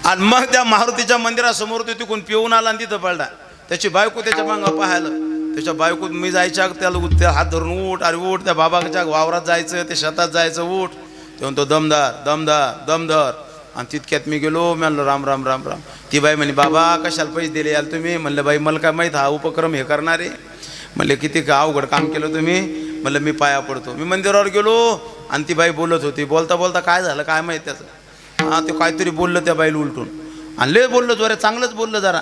आणि मग त्या मारुतीच्या मंदिरासमोर तो तिकून पिऊन आला आणि तिथं पडला. त्याची बायको त्याच्या मागं पाहायला. त्याच्या बायको मी जायच्या त्याला हात धरून उठ, अरे उठ, त्या बाबाच्या वावरात जायचं, ते शेतात जायचं, उठ. ते म्हणतो दमदार दमदार दमदार. आणि तितक्यात मी गेलो, मी म्हणलं राम राम राम राम. ती बाई म्हणे बाबा कशाला पैसे दिले याल तुम्ही? म्हणलं बाई मला काय माहीत हा उपक्रम हे करणारे. म्हणले किती का अवघड काम केलं तुम्ही. म्हणलं मी पाया पडतो. मी मंदिरावर गेलो आणि ती बाई बोलत होती. बोलता बोलता काय झालं काय माहीत त्याचं, ते काहीतरी बोललं त्या बाईला उलटून, आणि लय बोललं जोरे, चांगलंच बोललं जरा.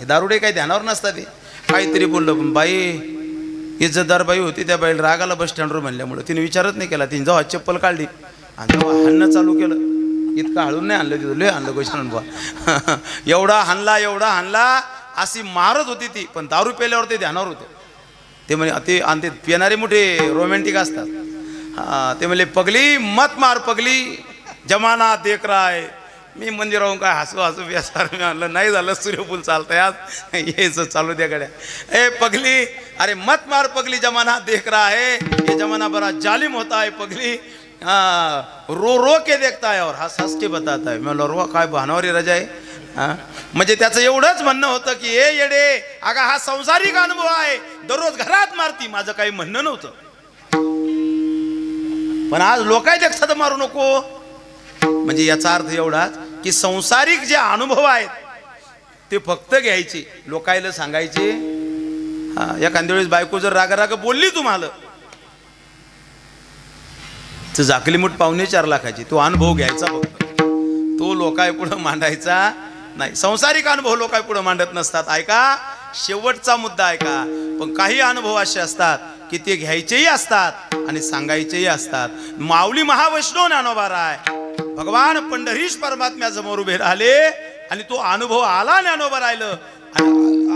हे दारुडे काही ध्यानावर नसतात, ते काहीतरी बोललं. पण बाई इज्जतदार बाई होती, त्या बाईला रागाला बस स्टँडवर म्हणल्यामुळं तिने विचारत नाही केला. तिने जेव्हा चप्पल काढली आणि जेव्हा हाणणं चालू केलं, इतकं हळून नाही आणलं तिथं, लय आणलं बस स्टँडवर. एवढा हाणला अशी मारत होती ती. पण दारू प्यायल्यावर ते ध्यानावर होते. ते म्हणे ते आणि ते पिणारे मोठे रोमॅन्टिक असतात. ते म्हणले पगली मत मार पगली, जमाना देख रहा है. मी मंदिरावरून काय हसू बेसार मी आणलं नाही झालं, सूर्यफूल चालतंय आज, यायचं चालू द्या गड्या. ए पगली, अरे मत मार पगली, जमाना देख रहा है, ये जमाना बड़ा जालिम होता है पगली, रो रो के देखता है और हंस हंस के बताता है. मला रो काय भानावरी रजा आहे. म्हणजे त्याचं एवढंच म्हणणं होतं की ए येडे, अगा हा संसारिक अनुभव आहे, दररोज घरात मारती, माझं काही म्हणणं नव्हतं. पण आज लोकांच्या एकसाथ मारू नको. म्हणजे याचा अर्थ एवढाच की संसारिक जे अनुभव आहेत ते फक्त घ्यायचे, लोकायला सांगायचे. एखाद्या वेळेस बायको जर राग बोलली तुम्हाला, तर झाकली मूठ 4.25 लाखाची, तो अनुभव घ्यायचा फक्त, तो लोकाय पुढे मांडायचा नाही. संसारिक अनुभव लोकाय पुढे मांडत नसतात. ऐका, शेवटचा मुद्दा ऐका. पण काही अनुभव असे असतात की ते घ्यायचेही असतात आणि सांगायचेही असतात. माऊली महावैष्णव ज्ञानोबा राय भगवान पंढरीश परमात्म्यासमोर उभे राहिले आणि तो अनुभव आला ज्ञानोबा राहिलं,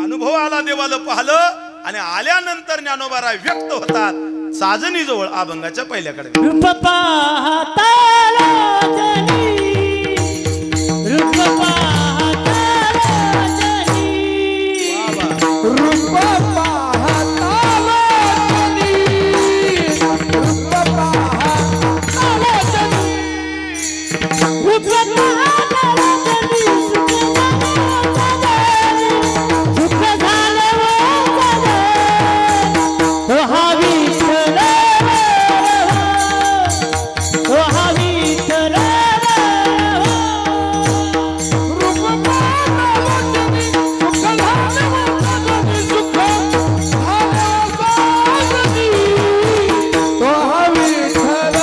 अनुभव आला देवाला पाहिलं, आणि आल्यानंतर ज्ञानोबा राय व्यक्त होतात साजनी जवळ अभंगाच्या पहिल्याकडे. रूप पाहता राजनी, रूप पाहता राजनी, रूप पाहता राजनी, रूप पाहता राजनी, रूप पाहता राजनी, सुख झाले वो सगळे, तो हा विठ्ठल, तो हा विठ्ठल. रूप पाहता राजनी, सुख झाले वो राजनी, सुख झाले वो राजनी, तो हा विठ्ठल,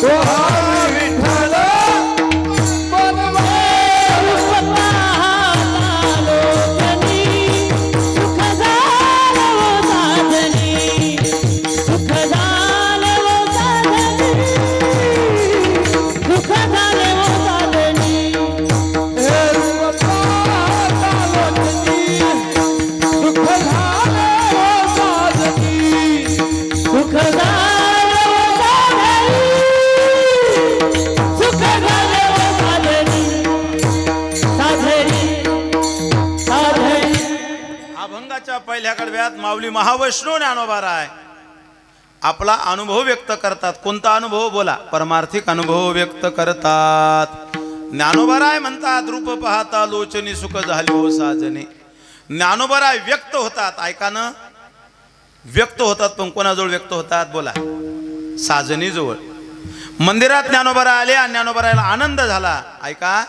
तो हा विठ्ठल बनवा. रूप पाहता लोचनी, सुख झाले वो साधनी, सुख झाले वो साधनी, सुख झाले वो साधनी. हे रूप पाहता लोचनी, सुख झाले वो साजनी, सुख झाले वो साधनी, सुख झाले वो साधनी, साधनी, साधनी. अभंगाच्या पहिल्या कडव्यात माऊली महावैष्णव ज्ञानोबा राय आपला अनुभव व्यक्त करतात. कोणता अनुभव? बोला. परमार्थिक अनुभव व्यक्त करतात. ज्ञानोबराय म्हणतात, रूप पाहता लोचनी सुख झाले हो साजने. ज्ञानोबराय व्यक्त होतात. ऐका ना, व्यक्त होतात. पण कोणाजवळ व्यक्त होतात? बोला. साजनी जवळ. मंदिरात ज्ञानोबराय आले आणि ज्ञानोबरायला आनंद झाला. ऐका,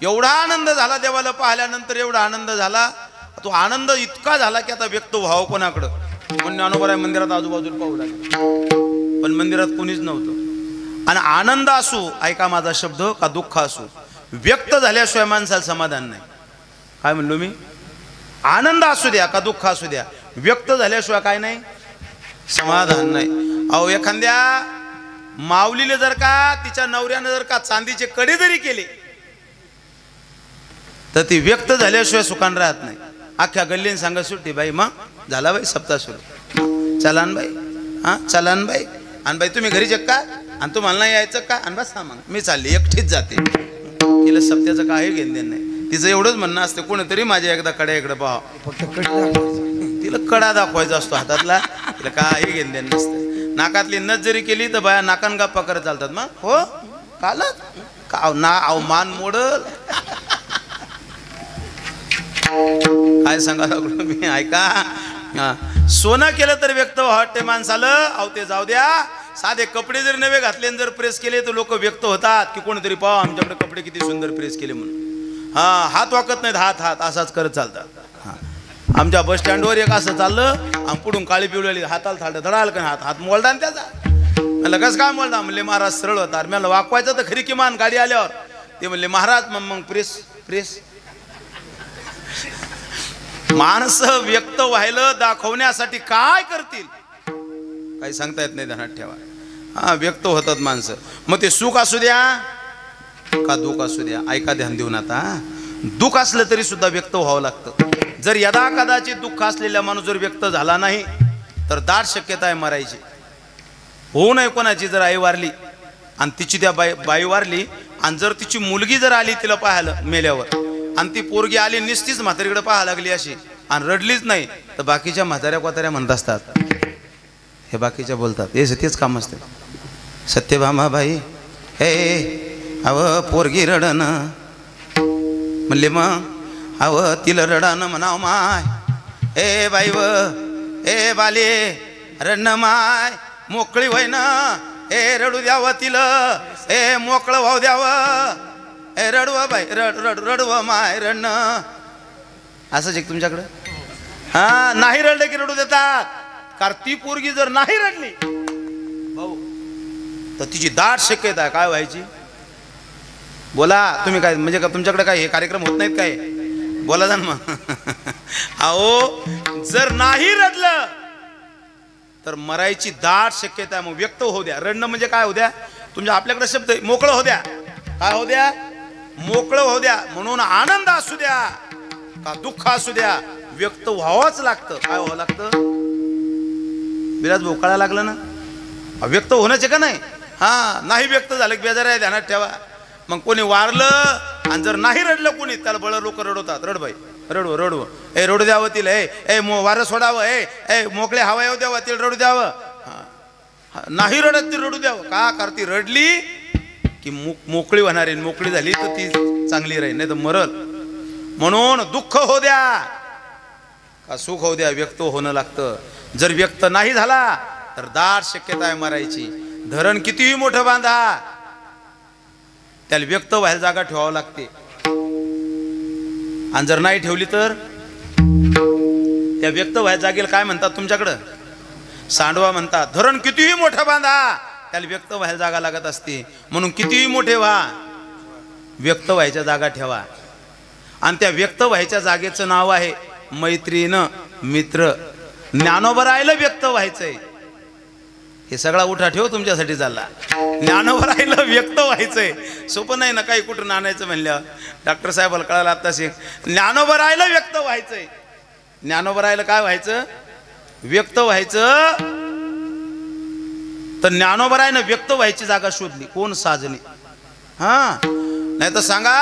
एवढा आनंद झाला देवाला पाहिल्यानंतर, एवढा आनंद झाला. तो आनंद इतका झाला की आता व्यक्त व्हावं कोणाकडं. म्हणून ज्ञानोबराय मंदिरात आजूबाजूला पाहू लागले, पण मंदिरात कोणीच नव्हतं. आणि आनंद असू, ऐका माझा शब्द, का दुःख असू, व्यक्त झाल्याशिवाय माणसाला समाधान नाही. काय म्हणलो मी? आनंद असू द्या का दुःख असू द्या, व्यक्त झाल्याशिवाय काय नाही, समाधान नाही. अहो, एखाद्या माऊलीने जर का तिच्या नवऱ्यानं जर का चांदीचे कडे जरी केले तर ती व्यक्त झाल्याशिवाय सुखान राहत नाही. अख्ख्या गल्लीने सांगा सुट्टी, बाई मग झाला बाई सप्ताह सुरू, चलान बाई, हां चलान बाई, आणि बाई तुम्ही घरी का, आणि तुम्हाला नाही यायचं का, आणि बस मग मी चालली एकटीच जाते. तिला सप्त्याचं काही घेणं देणं नाही. तिचं एवढंच म्हणणं असतं, कोणीतरी माझ्या एकदा कडे इकडे पाहा. फक्त तिला कडा दाखवायचा असतो हातातला, तिला काही घेणं देणं नसतं. नाकातली नथ जरी केली तर बाया नाकान गप्पा करत चालतात. मग हो कालच का ना, अव मान मोडल. काय सांगा लागलो मी, ऐका. सोनं केलं तर व्यक्त वाटते माणसाला. अहो ते जाऊ द्या, साधे कपडे जरी नवे घातले जर प्रेस केले तर लोक व्यक्त होतात की कोणीतरी पाहा आमच्याकडे कपडे किती सुंदर प्रेस केले म्हणून. हात वाकत नाहीत, हात हात असाच करत चालतात. आमच्या बस स्टँडवर एक असं चाललं, आणि पुढून काळी पिवळी हाताला थाळलं धडाल का, हात हात मोलडा त्याचा. म्हणलं कसं काय मोलडा? म्हणले महाराज सरळ होता. मला वाकवायचं तर खरी किमान गाडी आल्यावर. ते म्हणले महाराज मग प्रेस प्रेस. माणसं व्यक्त व्हायला दाखवण्यासाठी काय करतील काही सांगता येत नाही, ध्यानात ठेवा. व्यक्त होतात माणसं. मग ते सुख असू द्या का दुःख असू द्या, ऐका ध्यान देऊन. आता दुःख असलं तरी सुद्धा व्यक्त व्हावं लागतं. जर यदा कदाचित दुःख असलेला माणूस जर व्यक्त झाला नाही तर दाट शक्यता आहे मरायची. होऊ नये कोणाची. जर आई वारली आणि तिची त्या बाई वारली, आणि जर तिची मुलगी जर आली तिला पाहायला मेल्यावर, आणि ती पोरगी आली निस्तीच म्हातारीकडे पाहायला लागली अशी आणि रडलीच नाही, तर बाकीच्या म्हाताऱ्या कोताऱ्या म्हणत असतात, हे बाकीच्या बोलतात, हे तेच काम असते. सत्यभामाबाई हे अव पोरगी रडणं म्हणले, मग अव तिला रडानं म्हणाव माय. ए बाई व ए बाले रडणं माय, मोकळी होय ना. ए रडू द्यावं तिला, ए मोकळं व्हाव द्यावं. ए रडव बाई, रडव माय रडणं. असंच एक तुमच्याकडं. हा, नाही रडले की रडू देतात. कारण ती पोरगी जर नाही रडली भाऊ तर तिची दाट शक्यता काय व्हायची. बोला तुम्ही. काय म्हणजे का तुमच्याकडे काय हे कार्यक्रम होत नाहीत काय? बोला जा मग. अहो जर नाही रडलं तर मरायची दाट शक्यता आहे. मग व्यक्त होऊ द्या. रडणं म्हणजे काय होऊ द्या, तुमच्या आपल्याकडे शब्द मोकळं होऊ द्या. काय होऊ द्या? मोकळं होऊ द्या. म्हणून आनंद असू द्या का दुःख असू द्या, व्यक्त व्हावंच लागतं. काय व्हावं लागतं? बिराज भाऊ कळायला लागलं ना, व्यक्त होण्याचे का नाही. हा, नाही व्यक्त झालं की बेजार आहे, ध्यानात ठेवा. मग कोणी वारलं आणि जर नाही रडलं कोणी, त्याला बळ लोक रडवतात. रड बाई रडव रडव, ए रडू द्यावं तिला, ए वारं सोडावं, ए मोकळे हवा येऊ द्यावं तिला, रडू द्यावं. नाही रडत ती रडू द्यावं. का? कारण ती रडली की मोकळी होणार आहे. मोकळी झाली तर ती चांगली राहील, नाही तर मरल. म्हणून दुःख हो द्या का सुख होऊ द्या, व्यक्त होणं लागतं. जर व्यक्त नाही झाला तर दाट शक्यता आहे मरायची. धरण कितीही मोठं बांधा, त्याला व्यक्त व्हायला जागा ठेवावं लागते. आणि जर नाही ठेवली तर त्या व्यक्त व्हायच्या जागेला काय म्हणतात तुमच्याकडं? सांडवा म्हणतात. धरण कितीही मोठं बांधा, त्याला व्यक्त व्हायला जागा लागत असते. म्हणून कितीही मोठे व्हा, व्यक्त व्हायच्या जागा ठेवा. आणि त्या व्यक्त व्हायच्या जागेचं नाव आहे मैत्रीण, मित्र. ज्ञानोबरायला व्यक्त व्हायचंय. हे सगळा उठा ठेव तुमच्यासाठी झाला. ज्ञानोबरायला व्यक्त व्हायचंय. सोपं नाही ना काही कुठून आणायचं म्हणल्यावर. डॉक्टर साहेबाला कळालं आत्ताशी. ज्ञानोबरायला व्यक्त व्हायचंय. ज्ञानोबरायला काय व्हायचं? व्यक्त व्हायचं. तर ज्ञानोबरायनं व्यक्त व्हायची जागा शोधली. कोण? साजनी. हा, नाही तर सांगा,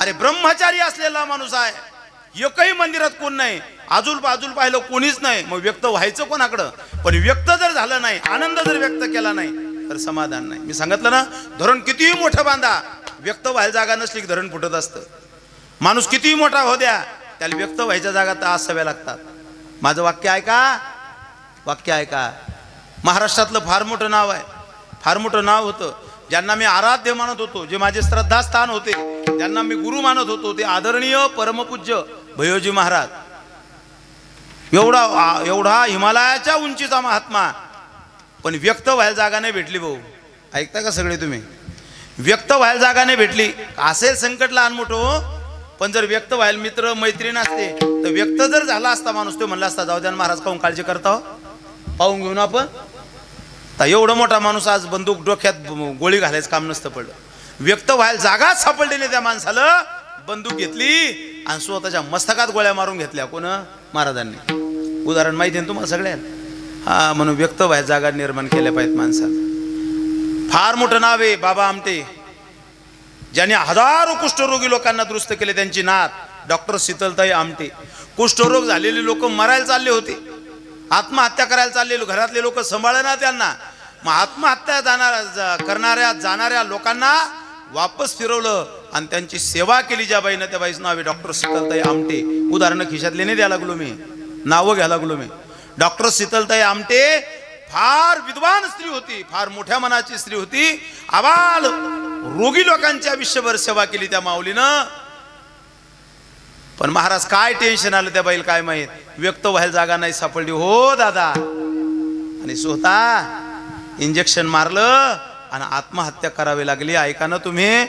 अरे ब्रह्मचारी असलेला माणूस आहे, एकही मंदिरात कोण नाही, आजूल बाजूल पाहिलं कोणीच नाही, मग व्यक्त व्हायचं कोणाकडं? पण व्यक्त जर झालं नाही, आनंद जर व्यक्त केला नाही तर समाधान नाही. मी सांगितलं ना, धरण कितीही मोठं बांधा, व्यक्त व्हायला जागा नसली की धरण फुटत असतं. माणूस कितीही मोठा हो द्या, त्याला व्यक्त व्हायच्या जागा तर असाव्या लागतात. माझं वाक्य ऐका. महाराष्ट्रातलं फार मोठं नाव आहे, फार मोठं नाव होतं. ज्यांना मी आराध्य मानत होतो, जे माझे श्रद्धास्थान होते, ज्यांना मी गुरु मानत होतो, ते आदरणीय परमपूज्य भैयोजी महाराज. एवढा हिमालयाच्या उंचीचा महात्मा, पण व्यक्त व्हायला जागा नाही भेटली. भाऊ ऐकता का सगळे तुम्ही? व्यक्त व्हायला जागा नाही भेटली. असेल संकट लहान मोठं, पण जर व्यक्त व्हायला मित्र मैत्रीण असते तर व्यक्त जर झाला असता माणूस, तो म्हणला असता जाऊ द्या महाराज, काहून काळजी करता हो, पाहून घेऊन आपण. तर एवढा मोठा माणूस आज बंदूक डोक्यात गोळी घालायचं काम नसतं पडलं. व्यक्त व्हायला जागाच सापडली नाही त्या माणसाला. बंदूक घेतली आणि स्वतःच्या मस्तकात गोळ्या मारून घेतल्या. कोण? महाराजांनी. उदाहरण माहिती आहे तुम्हाला सगळ्यांना. हा, म्हणून व्यक्त व्हायला जागा निर्माण केल्या पाहिजेत माणसाला. फार मोठं नाव आहे बाबा आमटे, ज्यांनी हजारो कुष्ठरोगी लोकांना दुरुस्त केले. त्यांची नात डॉक्टर शीतलताई आमटे. कुष्ठरोग झालेले लोक मरायला चालले होते, आत्महत्या करायला चाललेलो, घरातले लोक सांभाळणार त्यांना. मग आत्महत्या जाणाऱ्या लोकांना वापस फिरवलं आणि त्यांची सेवा केली. ज्या बाईनं, त्या बाईचं नाव आहे डॉक्टर शीतलताई आमटे. उदाहरणं खिशातले नाही द्यायला लागलो मी, नावं घ्यायला लागलो मी. डॉक्टर शीतलताई आमटे फार विद्वान स्त्री होती, फार मोठ्या मनाची स्त्री होती. आबाल रोगी लोकांची आयुष्यभर सेवा केली त्या माऊलीनं. पण महाराज काय टेन्शन आलं त्या बाईला काय माहित, व्यक्त व्हायला जागा नाही सापडली हो दादा. आणि स्वतः इंजेक्शन मारलं आणि आत्महत्या करावी लागली. ऐका ना तुम्ही,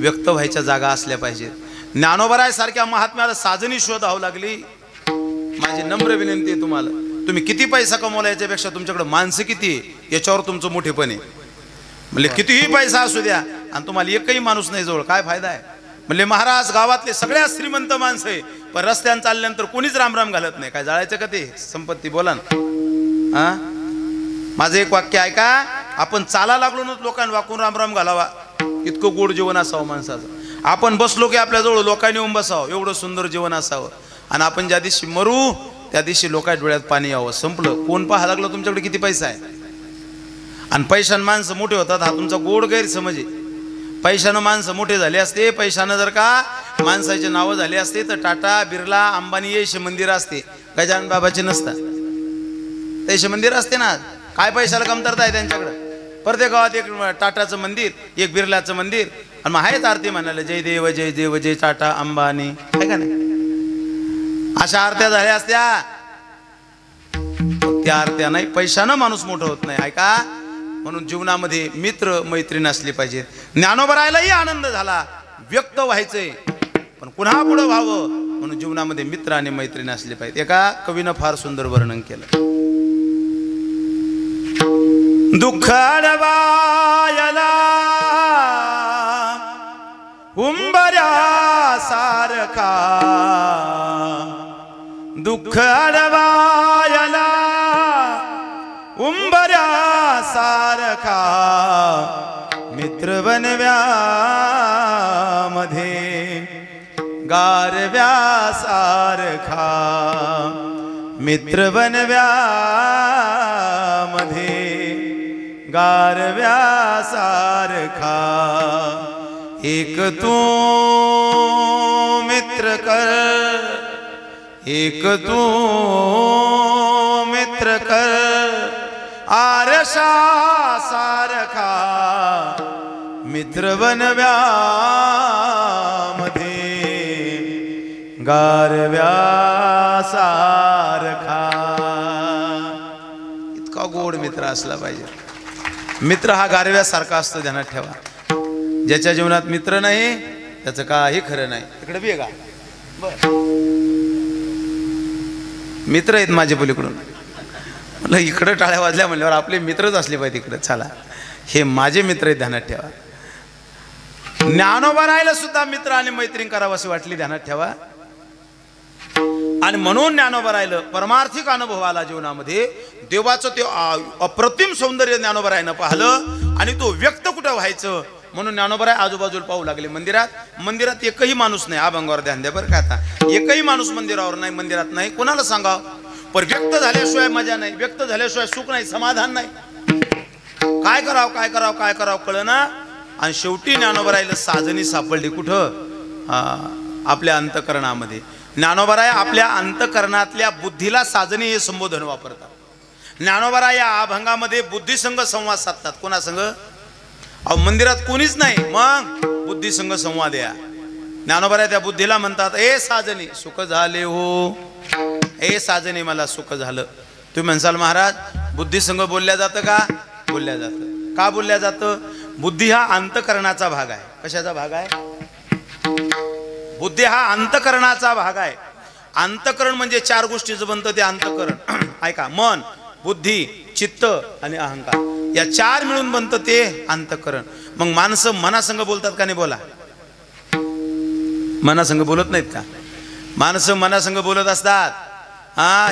व्यक्त व्हायच्या जागा असल्या पाहिजेत. ज्ञानोबराय सारख्या महात्म्याला साजणी शोधावं लागली. माझी नम्र विनंती आहे तुम्हाला, तुम्ही किती पैसा कमवला याच्यापेक्षा तुमच्याकडे माणसं किती याच्यावर तुमचं मोठेपण आहे. म्हणजे कितीही पैसा असू द्या आणि तुम्हाला एकही माणूस नाही जवळ, काय फायदा आहे? म्हणजे महाराज गावातले सगळ्यात श्रीमंत माणसं आहे, पण रस्त्यानं चालल्यानंतर कोणीच रामराम घालत नाही. काय जाळायचं का ते संपत्ती? बोला ना. हा, माझं एक वाक्य ऐका. आपण चाला लागलो ना लोकांना वाकून रामराम घालावा, इतकं गोड जीवन असावं माणसाचं. आपण बसलो की आपल्या जवळ लोकांनी येऊन बसावं, एवढं सुंदर जीवन असावं. आणि आपण ज्या दिवशी मरू त्या दिवशी लोकांच्या डोळ्यात पाणी यावं. संपलं. कोण पाहायला लागलं तुमच्याकडे किती पैसा आहे. आणि पैशानं माणसं मोठे होतात, हा तुमचा गोड गैरसमज आहे. पैशानं माणसं मोठे झाले असते, पैशानं जर का माणसाचे नावं झाले असते तर टाटा, बिर्ला, अंबानी याचे मंदिर असते, गजानन बाबाचे नसतात. त्याचे मंदिर असते ना. काय पैशाला कमतरता आहे त्यांच्याकडे? प्रत्येक गावात एक टाटाचं मंदिर, एक बिर्लाचं मंदिर. आणि मग आहेच आरती म्हणाले, जय देव जय देव जय टाटा अंबानी, आहे का नाही? अशा आरत्या झाल्या असत्या. त्या आरत्या नाही, पैशानं माणूस मोठं होत नाही. ऐका, म्हणून जीवनामध्ये मित्र मैत्रीण असली पाहिजेत. ज्ञानोबरायलाही आनंद झाला, व्यक्त व्हायचंय पण पुन्हा पुढे व्हावं म्हणून जीवनामध्ये मित्र आणि मैत्रीण असले पाहिजेत. एका कवीनं फार सुंदर वर्णन केलं. दुःख अडवायला उंबऱ्या सारखा, दुःख अडवायला उंबऱ्या सारखा, मित्र बनव्यामध्ये गारव्या सारखा, मित्र बनव्यामध्ये गारव्या सारखा. एक तू मित्र कर, एक तू मित्र कर, आरशा सारखा, मित्र बनव्यामध्ये गारव्या सारखा. इतका गोड मित्र असला पाहिजे. मित्र हा गारव्यासारखा असतो, ध्यानात ठेवा. ज्याच्या जीवनात मित्र नाही त्याचं काही खरं नाही. इकडे बी का मित्र आहेत माझे पलीकडून, म्हणलं इकडं टाळ्या वाजल्या म्हणल्यावर आपले मित्रच असले पाहिजे इकडे. चला, हे माझे मित्र आहेत, ध्यानात ठेवा. ज्ञानोबरायला सुद्धा मित्र आणि मैत्रीण करावं अशी वाटली, ध्यानात ठेवा. आणि म्हणून ज्ञानोबरायला परमार्थिक अनुभव आला जीवनामध्ये. देवाचं ते अप्रतिम सौंदर्य ज्ञानोबरायनं पाहिलं आणि तो व्यक्त कुठं व्हायचं म्हणून ज्ञानोबराय आजूबाजूला पाहू लागले. मंदिरात एकही माणूस नाही. अभंगावर ध्यान द्या बरं का. आता एकही माणूस मंदिरावर नाही, मंदिरात नाही. कोणाला सांगावं? पण व्यक्त झाल्याशिवाय मजा नाही, व्यक्त झाल्याशिवाय सुख नाही, समाधान नाही. काय करावं काय करावं काय करावं कळना. आणि शेवटी ज्ञानोबरायला साजणी सापडली कुठं? आपल्या अंतकरणामध्ये. ज्ञानोबराय आपल्या अंतकरणातल्या बुद्धीला साजणी हे संबोधन वापरतात. ज्ञानोबराय या अभंगामध्ये बुद्धिसंग संवाद साधतात. कोणासंग? अहो मंदिरात कोणीच नाही, मग बुद्धिसंग संवाद या. ज्ञानोबराय त्या बुद्धीला म्हणतात, ए साजणी सुख झाले हो, ए साजणी मला सुख झालं. तुम्ही म्हणसाल महाराज बुद्धिसंग बोलल्या जातं का? बोलल्या जातं. का बोलल्या जातं? बुद्धी हा अंतकरणाचा भाग आहे. कशाचा भाग आहे? बुद्धी हा अंतकरणाचा भाग आहे. अंतकरण म्हणजे चार गोष्टीचं बनतं ते अंतकरण. ऐका, मन, बुद्धी, चित्त आणि अहंकार, या चार मिळून बनतं ते अंतकरण. मग माणसं मनासंग बोलतात का नाही? बोला. मनासंग बोलत नाहीत का? माणसं मनासंग बोलत असतात.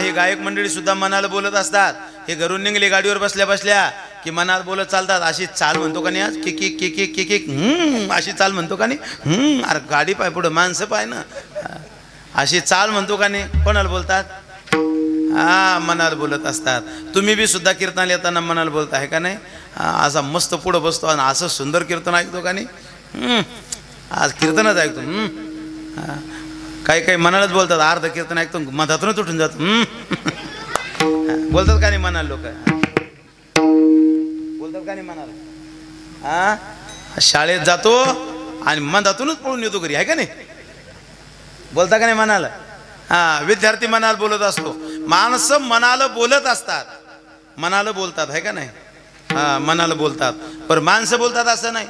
हे गायक मंडळी सुद्धा मनाला बोलत असतात. हे घरून निघले गाडीवर बसल्या बसल्या की मनात बोलत चालतात. अशी चाल म्हणतो का नाही आज? Kick kick kick kick kick kick अशी चाल म्हणतो का नाही? अरे गाडी पाय पुढं माणसं पाय ना, अशी चाल म्हणतो का नाही? कोणाला बोलतात? मनाला बोलत असतात. तुम्ही बी सुद्धा कीर्तन येताना मनाला बोलता आहे का नाही? असा मस्त पुढं बसतो आणि असं सुंदर कीर्तन ऐकतो का नाही? आज कीर्तनच ऐकतो. काही काही मनालाच बोलतात. अर्ध कीर्तन ऐकतो मधातूनच उठून जातो. बोलतात का नाही मनाला? लोक बोलतात का नाही मनाला? शाळेत जातो आणि मधातूनच पळून येतो घरी, आहे का नाही? बोलता का नाही मनाला? विद्यार्थी मनाला बोलत असतो. माणसं मनाला बोलत असतात, मनाला बोलतात, आहे का नाही? मनाला बोलतात. पण माणसं बोलतात असं नाही.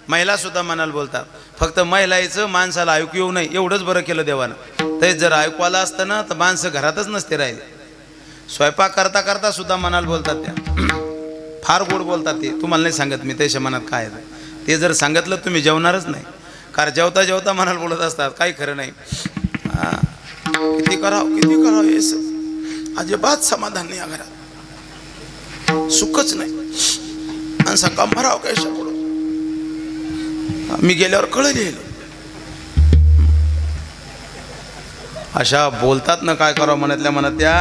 महिला सुद्धा मनाला बोलतात. फक्त महिलाचं माणसाला ऐकू येऊ नये एवढंच बरं केलं देवानं. ते जर ऐकू आलं असतं ना तर माणसं घरातच नसते राहिले. स्वयंपाक करता करता सुद्धा मनाला बोलतात. त्या फार गोड बोलतात. ते तुम्हाला नाही सांगत मी त्याच्या मनात काय आहे ते. जर सांगितलं तुम्ही जेवणारच नाही. कारण जेवता जेवता मनाला बोलत असतात. काही खरं नाही. किती करावं किती करावं हे अजिबात समाधान नाही. या घरात सुखच नाही. आणि सकाळ भराव काय पुढं मी गेल्यावर कळलं येईल. अशा बोलतात ना, काय करावं मनातल्या मनात त्या.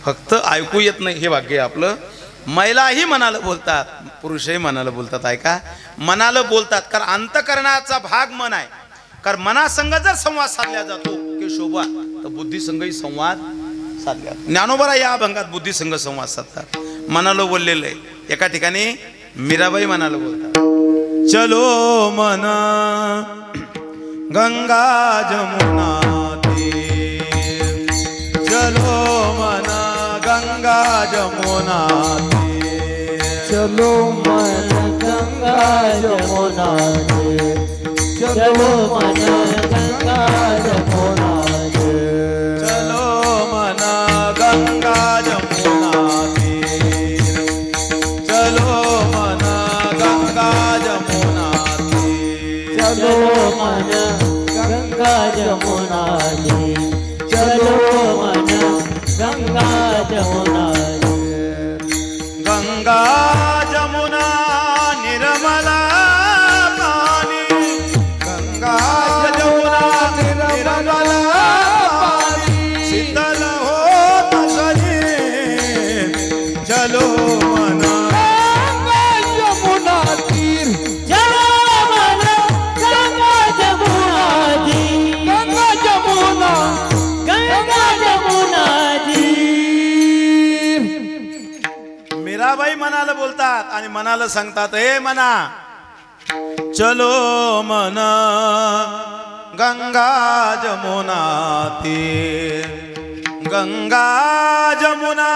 फक्त ऐकू येत नाही हे भाग्य आपलं. महिलाही मनाला बोलतात, पुरुषही मनाला बोलतात. ऐका, मनाला बोलतात कारण अंतकरणाचा भाग मन आहे. कारण मनासंग जर संवाद साधला जातो की शोभा, तर बुद्धीसंगही संवाद साधला. ज्ञानोबराय या अभंगात बुद्धीसंग संवाद साधतात. मनाला बोललेलं आहे. एका ठिकाणी मीराबाई मनाला बोलतात, चलो मन गंगा जमुना तीर, चलो मन गंगा जमुना तीर, चलो मन गंगा जमुना तीर, चलो मन गंगा जमुना तीर, चलो मन गंगा जमुना तीर, चलो मन गंगा जमुना तीर, चलो मन गंगा जमुना तीर, चलो मन गंगा जमुना तीर, गंगा जमुना निर्मला पानी, गंगा जमुना निर्मला पानी, शीतल होत शरीर, चलो मन गंगा जमुना तीर, चलो मन गंगा जमुना तीर, गंगा जमुना गंगा जमुना तीर. मीराबाई मनाला बोलतात आणि मनाला सांगतात, हे मना चलो मन गंगा जमुना तीर, गंगा जमुना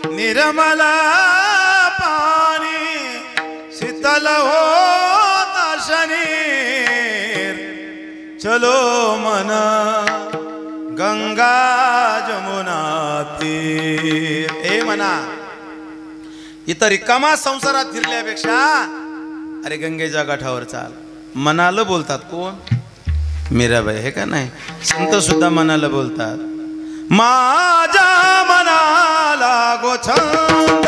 निर्मला पानी, शीतल होत शरीर, चलो मन गंगा जमुना तीर. ए मना, इतर रिकामा संसारात फिरल्यापेक्षा अरे गंगेच्या गाठावर चाल. मनाला बोलतात. कोण? मीराबाई, हे का नाही? संत सुद्धा मनाला बोलतात. माझ्या मनाला गोछंद,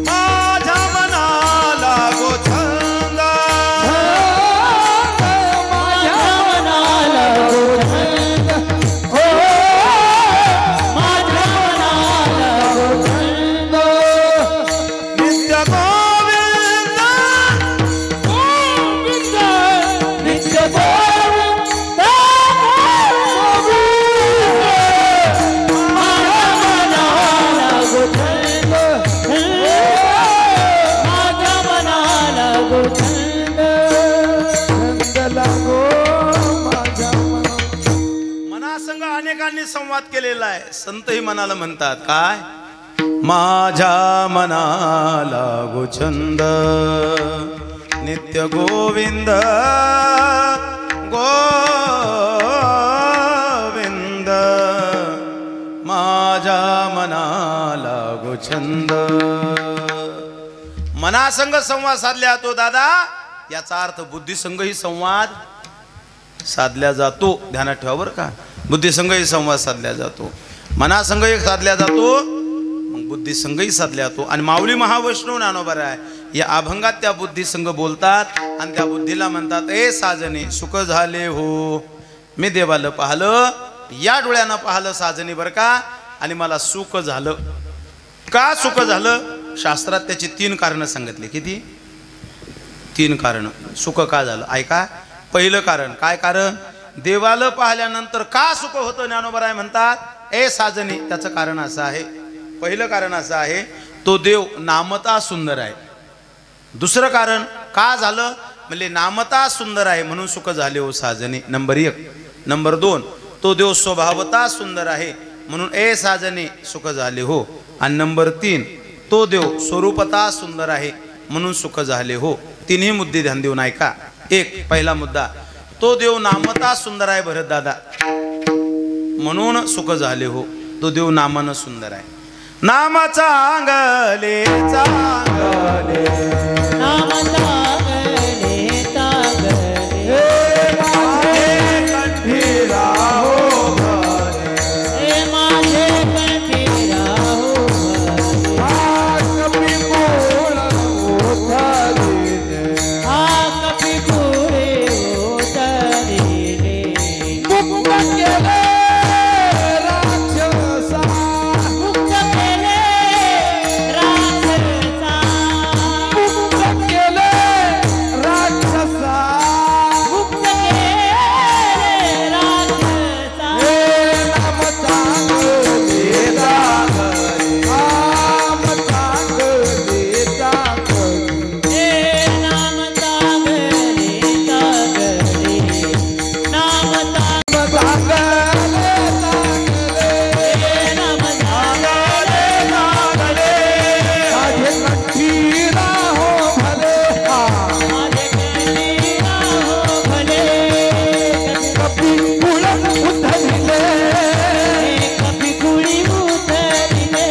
माझ्या मनाला गोछंद, माझ्या मनाला गोछंद, बुद्धीने संवाद केलेला आहे. संतही मनाला म्हणतात काय, माझ्या मनाला गोछंद नित्य गोविंद गोविंद, माझ्या मनाला गोछंद. मनासंग संवाद साधल्या तो दादा, याचा अर्थ बुद्धिसंगही संवाद साधल्या जातो. ध्यानात ठेवा बरं का, बुद्धिसंगही संवाद साधल्या जातो, मनासंगही साधल्या जातो, मग बुद्धिसंगही साधल्या जातो. आणि माऊली महावैष्णव ज्ञानोबा आहे या अभंगात त्या बुद्धिसंग बोलतात आणि त्या बुद्धीला म्हणतात, ए साजने सुख झाले हो, मी देवाला पाहलं, या डोळ्यानं पाहलं साजने बरं का, आणि मला सुख झालं. का सुख झालं? शास्त्रात त्याची 3 कारणं सांगितली. किती? 3 कारणं सुख का झालं. ऐका. पहिलं कारण काय? कारण देवाला पाहिल्यानंतर का सुख होतं ज्ञानोबराय म्हणतात, ए साजनी, त्याचं कारण असं आहे. पहिलं कारण असं आहे, तो देव नामता सुंदर आहे. दुसरं कारण का झालं म्हणजे नामता सुंदर आहे म्हणून सुख झाले हो साजनी. नंबर 1. नंबर 2, तो देव स्वभावता सुंदर आहे म्हणून ए साजनी सुख झाले हो. आणि नंबर 3, तो देव स्वरूपता सुंदर आहे म्हणून सुख झाले हो. 3ही मुद्दे ध्यान देऊन ऐका. 1, पहिला मुद्दा, तो देव नामता सुंदर आहे भरत दादा म्हणून सुख झाले हो. तो देव नामानं सुंदर आहे. नाम चांगले चांगले, नाम चांगले चांगले, कंठी राहो भले, हे माझे कंठी राहो भले. कपी गुण उतरिले, हा कपी गुणे उतरिले, मुक्त केले राक्षसा, मुक्त केले राक्षसा, मुक्त केले राक्षसा. मुक्त केले राक्षसा. हे नाम चांगले चांगले, नाम चांगले चांगले, हे नाम चांगले चांगले, नाम चांगले चांगले नाम चांगले, माझे कंठी राहो भले, माझे कंठी राहो भले. कपी गुण उतरिले, कपी गुणी उतरिले,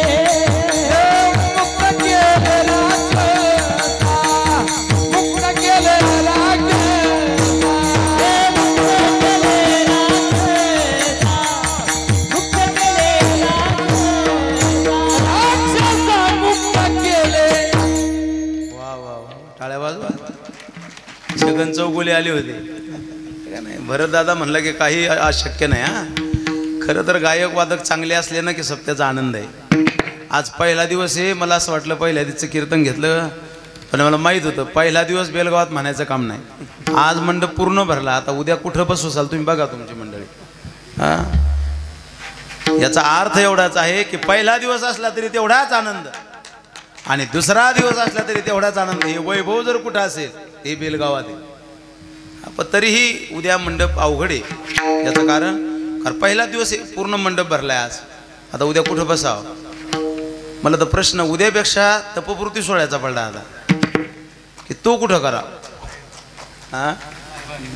मुक्त केले राक्षसा, मुक्त केले राक्षसा. मुक्त केले राक्षसा, मुक्त केले राक्षसा. राक्षसा मुक्त केले. वा वा वा, टाळ्या वाजवा. छगन चौगुले आले होते का नाही. भरत दादा म्हणलं की काही अशक्य नाही. हा, खरं तर गायक वादक चांगले असले ना की सप्त्याचा आनंद आहे. आज पहिला दिवस आहे. मला असं वाटलं पहिल्या दिवसचं कीर्तन घेतलं, पण मला माहीत होतं पहिला दिवस बेलगावात म्हणायचं काम नाही. आज मंडप पूर्ण भरला. आता उद्या कुठं बसवसाल तुम्ही बघा तुमची मंडळी. हा, याचा अर्थ एवढाच आहे की पहिला दिवस असला तरी तेवढाच आनंद आणि दुसरा दिवस असला तरी तेवढाच आनंद. हे वैभव जर कुठं असेल हे बेलगावात आहे. पण तरीही उद्या मंडप अवघड आहे. याचं कारण पहिला दिवस पूर्ण मंडप भरलाय आज. आता उद्या कुठं बसावं. मला तर प्रश्न उद्यापेक्षा तपपूर्ती सोहळ्याचा पडला आता की तो कुठं करा. हा,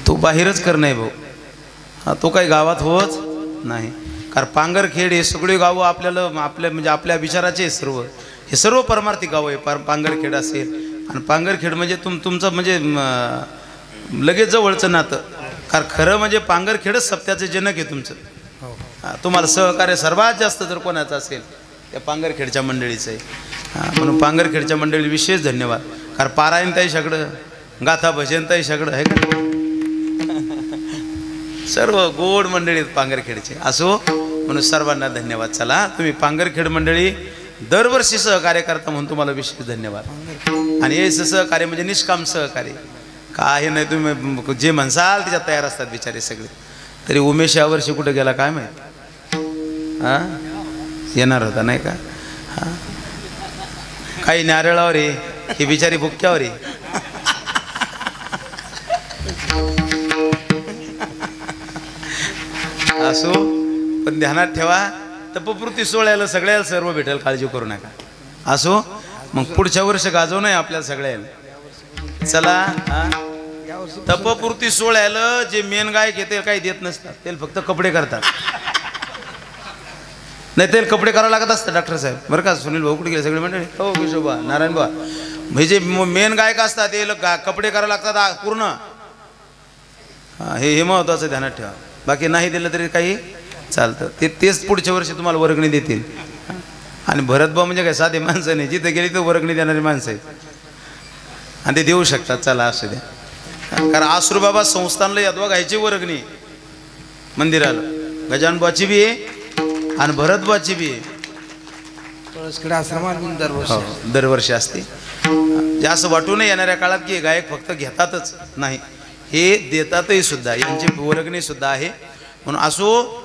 तो बाहेरच कर नाही भाऊ. हा, तो काही गावात होच नाही. कारण पांगरखेड हे सगळे गावं आपल्याला म्हणजे आपल्या विचाराचे आहे सर्व. हे सर्व परमार्थी गाव आहे. पांगरखेड असेल आणि पांगरखेड म्हणजे तुमचं म्हणजे लगेच जवळचं नातं. कारण खरं म्हणजे पांगरखेडच सप्त्याचे जनक आहे तुमचं. तुम्हाला सहकार्य सर्वात जास्त जर कोणाचं असेल त्या पांगरखेडच्या मंडळीचं आहे. म्हणून पांगरखेडच्या मंडळी विशेष धन्यवाद. कारण पारायण ताई सगळं, गाथा भजन ताई सगळं आहे का, सर्व गोड मंडळी पांगरखेडचे असो. म्हणून सर्वांना धन्यवाद. चला, तुम्ही पांगरखेड मंडळी दरवर्षी सहकार्य करता म्हणून तुम्हाला विशेष धन्यवाद. आणि हे सहकार्य म्हणजे निष्काम सहकार्य काही नाही. तुम्ही जे म्हणसाल त्याच्यात तयार असतात बिचारे सगळे. तरी उमेश यावर्षी कुठं गेला काय माहिती. हा, येणार होता नाही का. हा, काही नारळावर आहे, ही बिचारी बुक्क्यावर आहे. असो, पण ध्यानात ठेवा तपपूर्ती सोहळ्याला सगळ्याला सर्व भेटेल, काळजी करू नका. असो मग पुढच्या वर्ष गाजव नाही आपल्याला सगळ्याला. चला तपपूर्ती सोहळ्याला जे मेन गायक येते काही देत नसतात, ते फक्त कपडे करतात. नाही ते कपडे करावं लागत असतं डॉक्टर साहेब बरं का. सुनील भाऊ कुठे गेले सगळे मंडळी? हो किशोबा नारायण बा म्हणजे मेन गायक असतात ते कपडे करावं लागतात पूर्ण. हे महत्वाचं ध्यानात ठेवा. बाकी नाही दिलं तरी काही चालतं. तेच पुढच्या वर्षी तुम्हाला वर्गणी देतील. आणि भरतभाऊ म्हणजे काय साधे माणसं नाही, जिथे गेली तर वर्गणी देणारी माणसं आहेत आणि ते देऊ शकतात. चला असू द्या. कारण आसरूबाबा संस्थानला यादवा घ्यायची वर्गणी मंदिराला गजानबाची बी आहे आणि भरतबाची बी आहे. दरवर्षी असते. जास्त वाटून येणाऱ्या काळात की गायक फक्त घेतातच नाही, हे देतातही सुद्धा. यांची वर्गणी सुद्धा आहे. म्हणून असो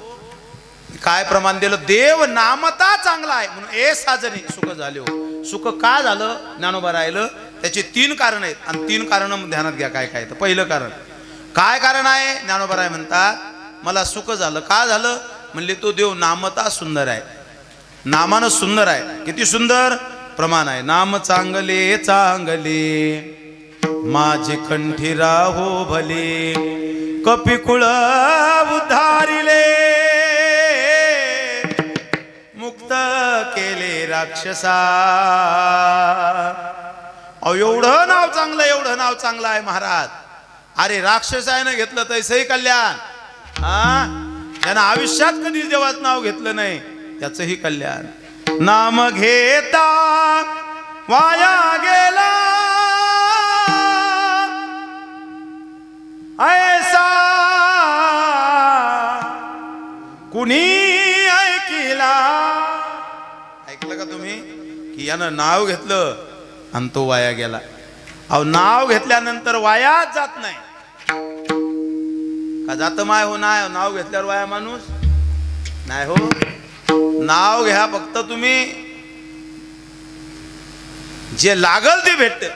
काय प्रमाण दिलं. देव नामता चांगला आहे म्हणून ए साजनी सुख झाले हो. सुख का झालं ज्ञानोबा राहिलं त्याचे 3 कारण आहेत आणि 3 कारण ध्यानात घ्या. काय काय तर पहिलं कारण काय कारण आहे. ज्ञानोबा राय म्हणतात मला सुख झालं. का झालं म्हणले तो देव नामता सुंदर आहे, नामानं सुंदर आहे. किती सुंदर प्रमाण आहे. नाम चांगले चांगले माझे कंठी राहो भले, कपिकुळ उद्धारिले मुक्त केले राक्षसा. अहो एवढं नाव चांगलं, एवढं नाव चांगलं आहे महाराज. अरे राक्षसायनं घेतलं तैसंही कल्याण. त्यानं आयुष्यात कधीच देवाचं नाव घेतलं नाही त्याचंही कल्याण. नाम घेता वाया गेला ऐसा कुणी ऐकला. ऐकलं का तुम्ही की यानं नाव घेतलं आणि तो वाया गेला. अहो नाव घेतल्यानंतर वायाच जात नाही का? जात माय हो नाही. नाव घेतल्यावर वाया माणूस नाही हो. नाव घ्या फक्त तुम्ही, जे लागल ते भेटते.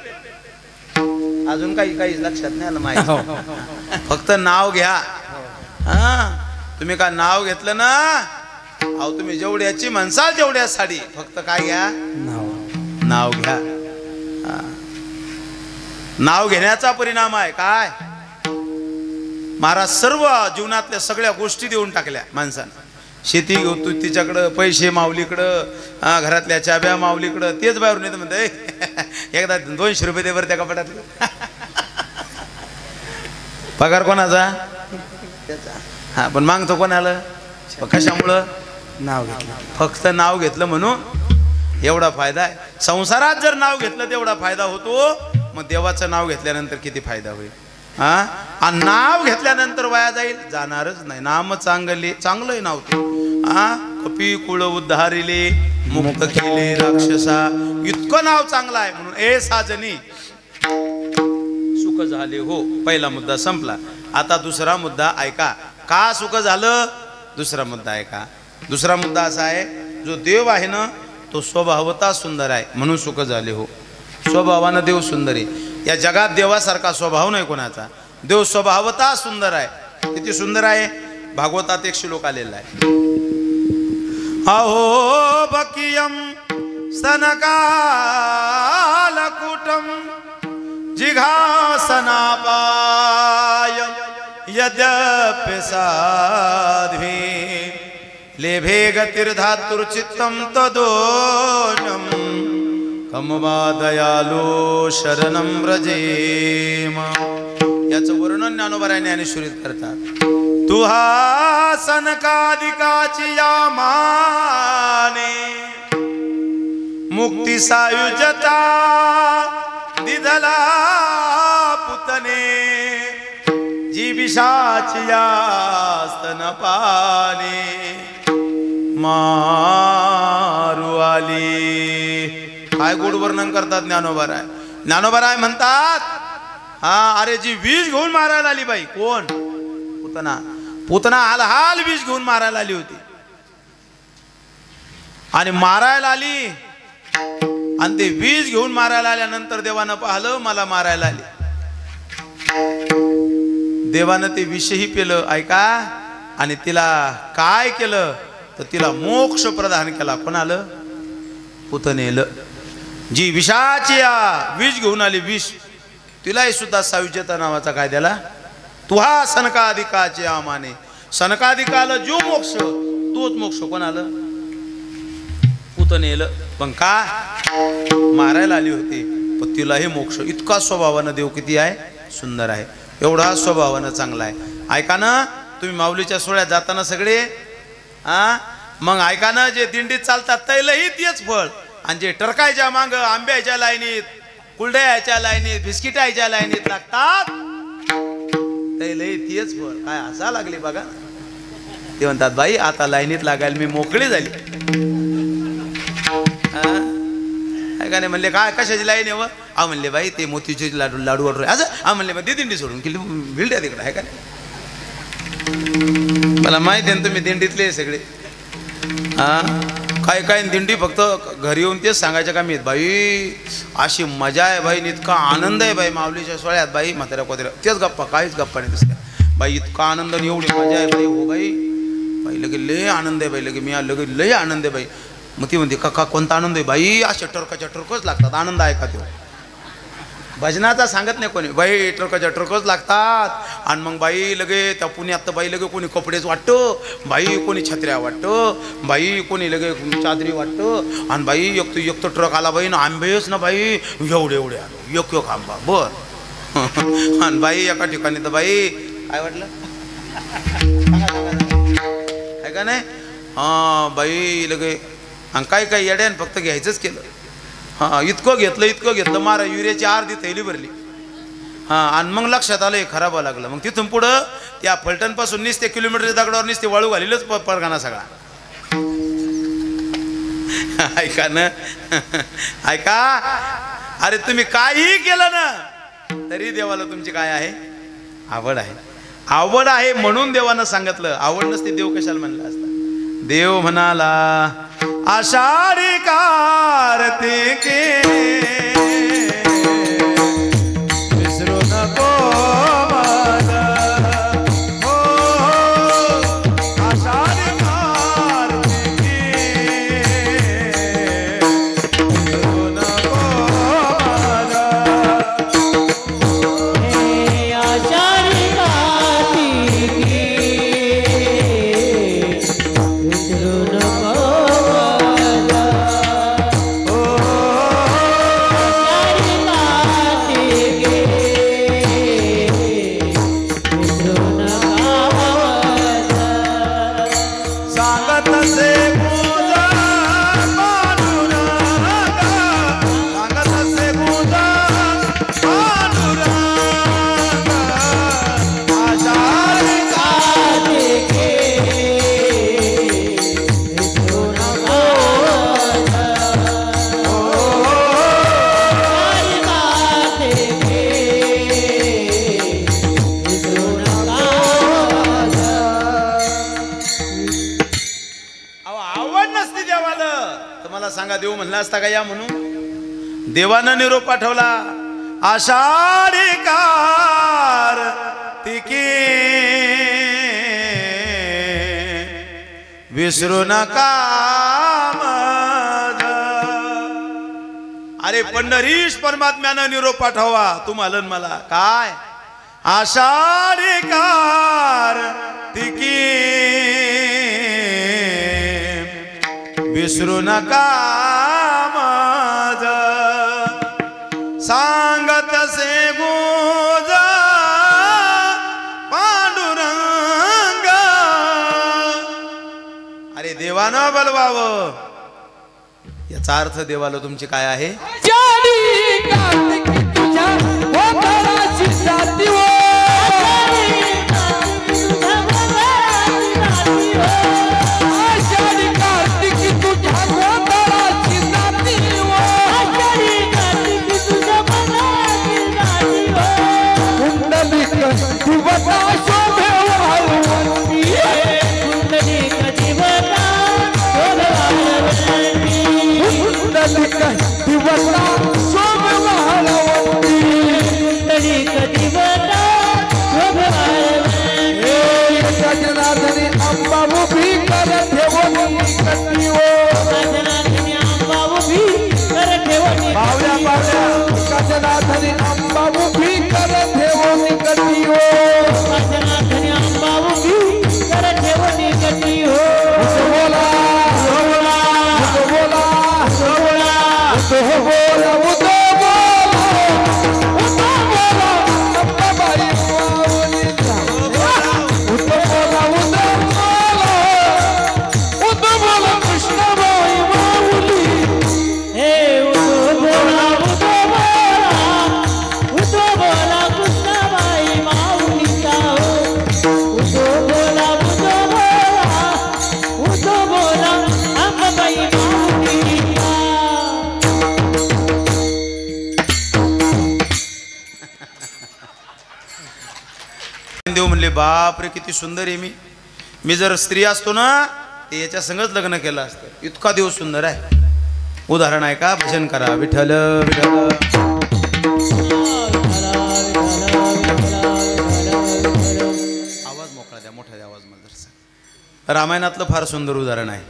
अजून काही लक्षात नाही आलं माहिती. फक्त नाव घ्या. तुम्ही का नाव घेतलं ना, अहो तुम्ही जेवढ्याची म्हणसाल तेवढ्या साडी. फक्त काय घ्या नाव घ्या. नाव घेण्याचा परिणाम आहे काय. महाराज सर्व जीवनातल्या सगळ्या गोष्टी देऊन टाकल्या माणसानं. शेती घेतो तिच्याकडं, पैसे माऊलीकडं, घरातल्या चाब्या माऊलीकडं. तेच बाहेरून येतं म्हणते एकदा 200 रुपये दे बरं त्या कपाटात. पगार कोणाचा? हा पण मागतो कोणाला? कशामुळं? नाव घेतलं. फक्त नाव घेतलं म्हणून एवढा फायदा आहे. संसारात जर नाव घेतलं तेवढा फायदा होतो, मग देवाचं नाव घेतल्यानंतर किती फायदा होईल. आणि नाव घेतल्यानंतर वाया जाईल? जाणारच नाही. नाम चांगले, चांगलं नाव ते. कपी कुळ उद्धारिले मुक्त केले राक्षसा. इतकं नाव चांगलं आहे म्हणून ए साजनी सुख झाले हो. पहिला मुद्दा संपला. आता दुसरा मुद्दा ऐका. का सुख झालं? दुसरा मुद्दा ऐका. दुसरा मुद्दा असा आहे, जो देव आहे ना तो स्वभावता सुंदर आहे म्हणून सुख झाले हो. स्वभावानं देव सुंदर आहे. या जगात देवासारखा स्वभाव नाही कोणाचा. देव स्वभावता सुंदर आहे. किती सुंदर आहे. भागवतात एक श्लोक आलेला आहे. अहो बकियम स्तनकालकुटम जिघासनापाय यद्यपि साध्वी लेभे गतिर्धातुर्चित्तं तदोषम कमवा दयालो शरणं व्रजेम. याचं वर्णन ज्ञानोबा ज्ञानेश्वरीत करतात. तुहा सनकादिकाची या माने मुक्ती सायुजता दिधला पुतने जीविषाची या स्तनपाने मारू आली. काय गोड वर्णन करतात ज्ञानोबाराय. ज्ञानोबाराय म्हणतात अरे जी विष घेऊन मारायला आली बाई. कोण? पुतना. पुतना हाल विष घेऊन मारायला आली होती आणि मारायला आली आणि ते विष घेऊन मारायला आल्यानंतर देवानं पाहिलं मला मारायला आली. देवानं ते विषही पेलं. ऐका आणि तिला काय केलं तर तिला मोक्ष प्रदान केला. कोणाला? पुतनेलं. जी विषाची विष घेऊन आली, विष, तिलाही सुद्धा सायुज्यता नावाचा कायद्याला तुहा सनकाधिकाचे आमाने. सनकाधिकाला जो मोक्ष तोच मोक्ष कोणाला? पुतनेलं. पण का? मारायला आली होती, पण तिलाही मोक्ष. इतका स्वभावानं देव किती आहे सुंदर आहे, एवढा स्वभावानं चांगला आहे. ऐका ना तुम्ही माऊलीच्या सोहळ्यात जाताना सगळे मग ऐका ना, जे दिंडीत चालतात तैलही तेच फळ, आणि जे टरकायच्या मांग आंब्याच्या लाईनीत, कुलड्याच्या लाईनीत, बिस्किटाच्या लाईनीत लागतात तैलही तेच फळ. काय हसा लागली बघा. ते म्हणतात बाई आता लाईनीत लागायला मी मोकळी झाली. ऐका नाही म्हणले काय कशाची लाईन आहे? हा म्हणले बाई ते मोतीचे लाडू वाटू असं. म्हणले मग ती दिंडी सोडून केली भिलड्या तिकडे आहे का? मला माहिती आहे ना तुम्ही दिंडीतले सगळे. काय काय दिंडी फक्त घरी येऊन तेच सांगायचं का मी बाई अशी मजा आहे बाई, इतका आनंद आहे बाई माऊलीच्या सोहळ्यात बाई. म्हाताऱ्या कोत्या तेच गप्पा, काहीच गप्पा नाही दुसऱ्या. बाई इतका आनंद आणि एवढी मजा आहे बाई. हो बाई, बाई लगे लय आनंद आहे बाई, लगे मी लगे लय आनंद आहे बाई. मग ती म्हणते का कोणता आनंद आहे बाई? अशा टरकाच्या टरकच लागतात. आनंद आहे का? तो भजनाचा सांगत नाही कोणी. बाई टरकाच्या टरकच लागतात. आणि मग बाई लगे त्या पुण्यात तर बाई लगे कोणी कपडेच वाटतं बाई, कोणी छत्र्या वाटतं बाई, कोणी लगे चादरी वाटतं. आणि बाई एक तो ट्रक आला बाई ना आंबेच ना बाई एवढे एवढे आलो, एक आंबा बर. आणि बाई एका ठिकाणी तर बाई काय वाटलं आहे का नाही? बाई लगे आणि काय काय येड्यान फक्त घ्यायचंच केलं. इतकं घेतलं मारा युरियाची अर्धी थैली भरली. आणि मग लक्षात आलं हे खराब लागलं. मग तिथून पुढं त्या फलटणपासून निसते किलोमीटरच्या दगडावर निसते वाळू घालीलच परगाना सगळा. ऐका ना, ऐका. अरे तुम्ही काही केलं ना तरी देवाला तुमची काय आहे? आवड आहे. आवड आहे म्हणून देवानं सांगितलं. आवड नसते देव कशाला म्हणलं असता? देव म्हणाला आषाढी कार्तिके विसरू नको मला. हो आषाढी कार्तिके विसरू नको मला. आषाढी कार्तिकी विसरू नको. सांगा देव म्हणला असता का या म्हणून? देवानं निरोप पाठवला आषाढी कार्तिकी विसरू नका माझा. अरे पंढरीश परमात्म्यानं निरोप पाठवा तुम्हाला मला. काय? आषाढी कार्तिकी विसरू नका माझा. सांगत से गोजा पांडुरंग. अरे देवानं बोलवावं याचा अर्थ देवाला तुमची काय आहे? आषाढी कार्तिकी तुझ्या गोंधळाची जाती हो. आषाढी कार्तिकी तुझ्या गोंधळाची जाती हो. कुंडलिक दिवसा शोभे वाळवंती. कुंडलिक दिवसा शोभे वाळवंती. कुंडलिक दिवसा शोभे वाळवंती. देव म्हणले बापरे किती सुंदर आहे मी जर स्त्री असतो ना ते याच्या संगच लग्न केलं असतं, इतका देव सुंदर आहे. उदाहरण आहे का? भजन करा विठ्ठल विठ्ठल. आवाज मोकळा द्या, मोठा द्या आवाज मला. रामायणातलं फार सुंदर उदाहरण आहे.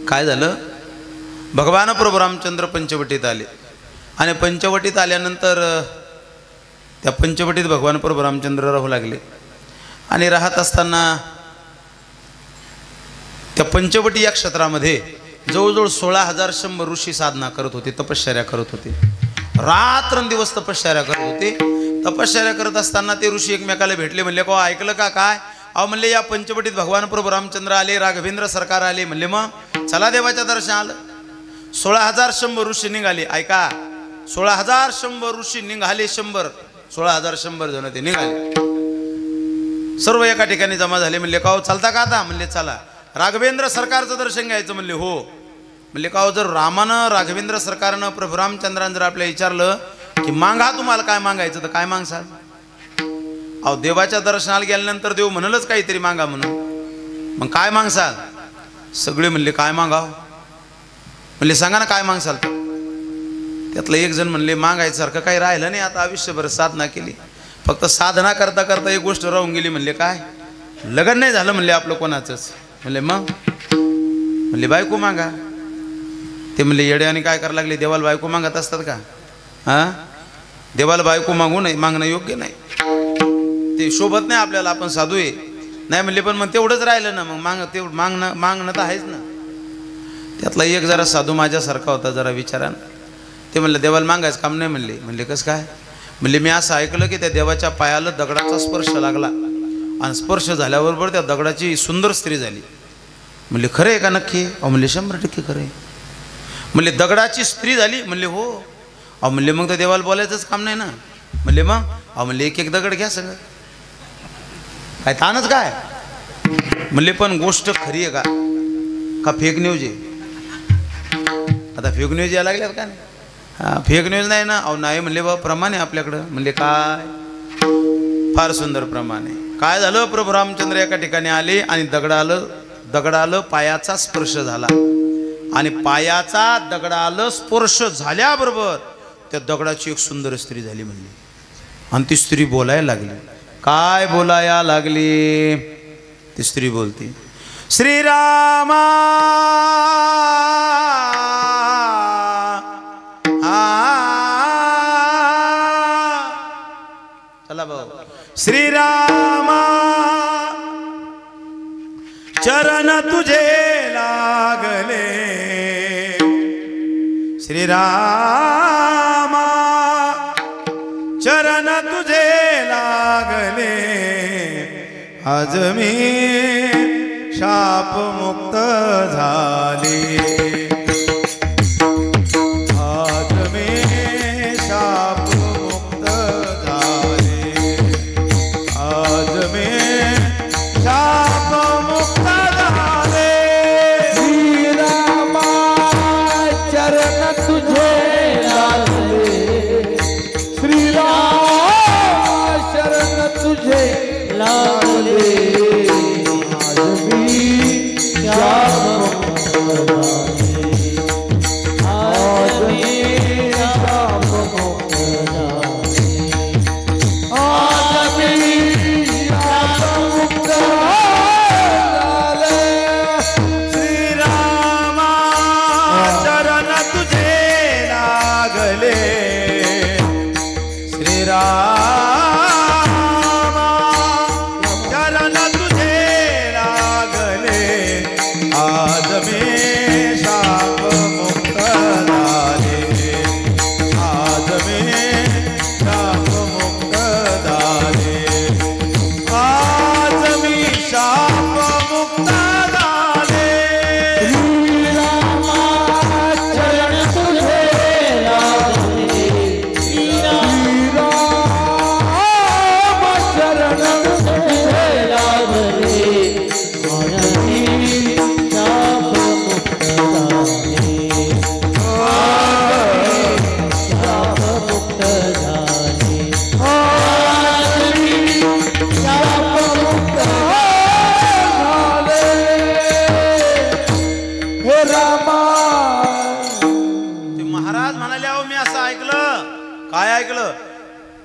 काय झालं? भगवान प्रभू रामचंद्र पंचवटीत आले आणि पंचवटीत आल्यानंतर त्या पंचवटीत भगवान प्रभू रामचंद्र राहू लागले. आणि राहत असताना त्या पंचवटी या क्षेत्रामध्ये जवळजवळ 16,100 ऋषी साधना करत होते, तपश्चर्या करत होते, रात्रंदिवस तपश्चर्या करत होते. तपश्चर्या करत असताना ते ऋषी एकमेकाला भेटले. म्हणले को ऐकलं का? काय? अहो म्हणले या पंचवटीत भगवान प्रभू रामचंद्र आले, राघवेंद्र सरकार आले. म्हणले मग चला देवाच्या दर्शन आलं. 16,100 ऋषी निघाले. ऐका, 16,100 ऋषी निघाले. 16,100 जण ते निघाले. सर्व एका ठिकाणी जमा झाले. म्हणले का हो चालता का आता? म्हणले चला. राघवेंद्र सरकारचं दर्शन घ्यायचं. म्हणले हो. म्हणले का हो जर रामानं राघवेंद्र सरकारनं प्रभू रामचंद्रानं जर आपल्याला विचारलं की मागा तुम्हाला काय मागायचं तर काय मागसाल? अहो देवाच्या दर्शनाला गेल्यानंतर देव म्हणलंच काहीतरी मागा म्हणून. मग काय मागसाल? सगळे म्हणले काय मागाव? म्हणले सांगा ना काय मागसाल? त्यातलं एक जण म्हणले मागायसारखं काही राहिलं नाही, आता आयुष्यभर साधना केली, फक्त साधना करता करता एक गोष्ट राहून गेली. म्हणले काय? लग्न नाही झालं म्हणले आपलं कोणाचंच. म्हणले मग? म्हणले बायको मागा. ते म्हणले येड्याने काय करायला लागले, देवाला बायको मागत असतात का? हां, देवाला बायको मागू नये, मागणं योग्य नाही, ते शोभत नाही आपल्याला, आपण साधू आहे. नाही म्हणले पण मग तेवढंच राहिलं ना, मग तेवढं मागणं तर आहेच ना. त्यातला एक जरा साधू माझ्यासारखा होता, जरा विचारानं. ते म्हणलं देवाला मागायचं काम नाही. म्हणले म्हणले कसं काय? म्हणले मी असं ऐकलं की त्या देवाच्या पायाला दगडाचा स्पर्श लागला आणि स्पर्श झाल्याबरोबर त्या दगडाची सुंदर स्त्री झाली. म्हणले खरं आहे का नक्की? अहो म्हणले 100% खरं आहे. म्हणले दगडाची स्त्री झाली? म्हणले हो. अहो म्हणले मग तर देवाला बोलायचंच काम नाही ना. म्हणले मग? अहो म्हणले एक एक दगड घ्या सगळं, काय ताणच काय? म्हणले पण गोष्ट खरी आहे का फेक न्यूज आहे? आता फेक न्यूज यायला लागल्यात का? नाही, हां फेक न्यूज नाही ना. अहो नाही. म्हणले बाबा प्रमाण आहे आपल्याकडं. म्हणले काय? फार सुंदर प्रमाण आहे. काय झालं? प्रभू रामचंद्र एका ठिकाणी आले आणि दगडाला पायाचा स्पर्श झाला आणि पायाचा दगडाला स्पर्श झाल्याबरोबर त्या दगडाची एक सुंदर स्त्री झाली. म्हणली आणि ती स्त्री बोलायला लागली. काय बोलायला लागली? ती स्त्री बोलते श्रीरामा चला भाऊ. श्रीरामा चरण तुझे लागले, श्रीरामा चरण तुझे लागले, आज मी शाप मुक्त झाले, आज मी शाप मुक्त झाले, आज मी शाप मुक्त झाले. श्रीरामा चरण तुझे लागले, श्रीराम शरण तुझे लागले, आज मी शाप मुक्त झाले, आज मी शाप मुक्त झाले, आज मी शाप मुक्त झाले. श्रीरामा चरण तुझे लागले, श्रीरामा चरण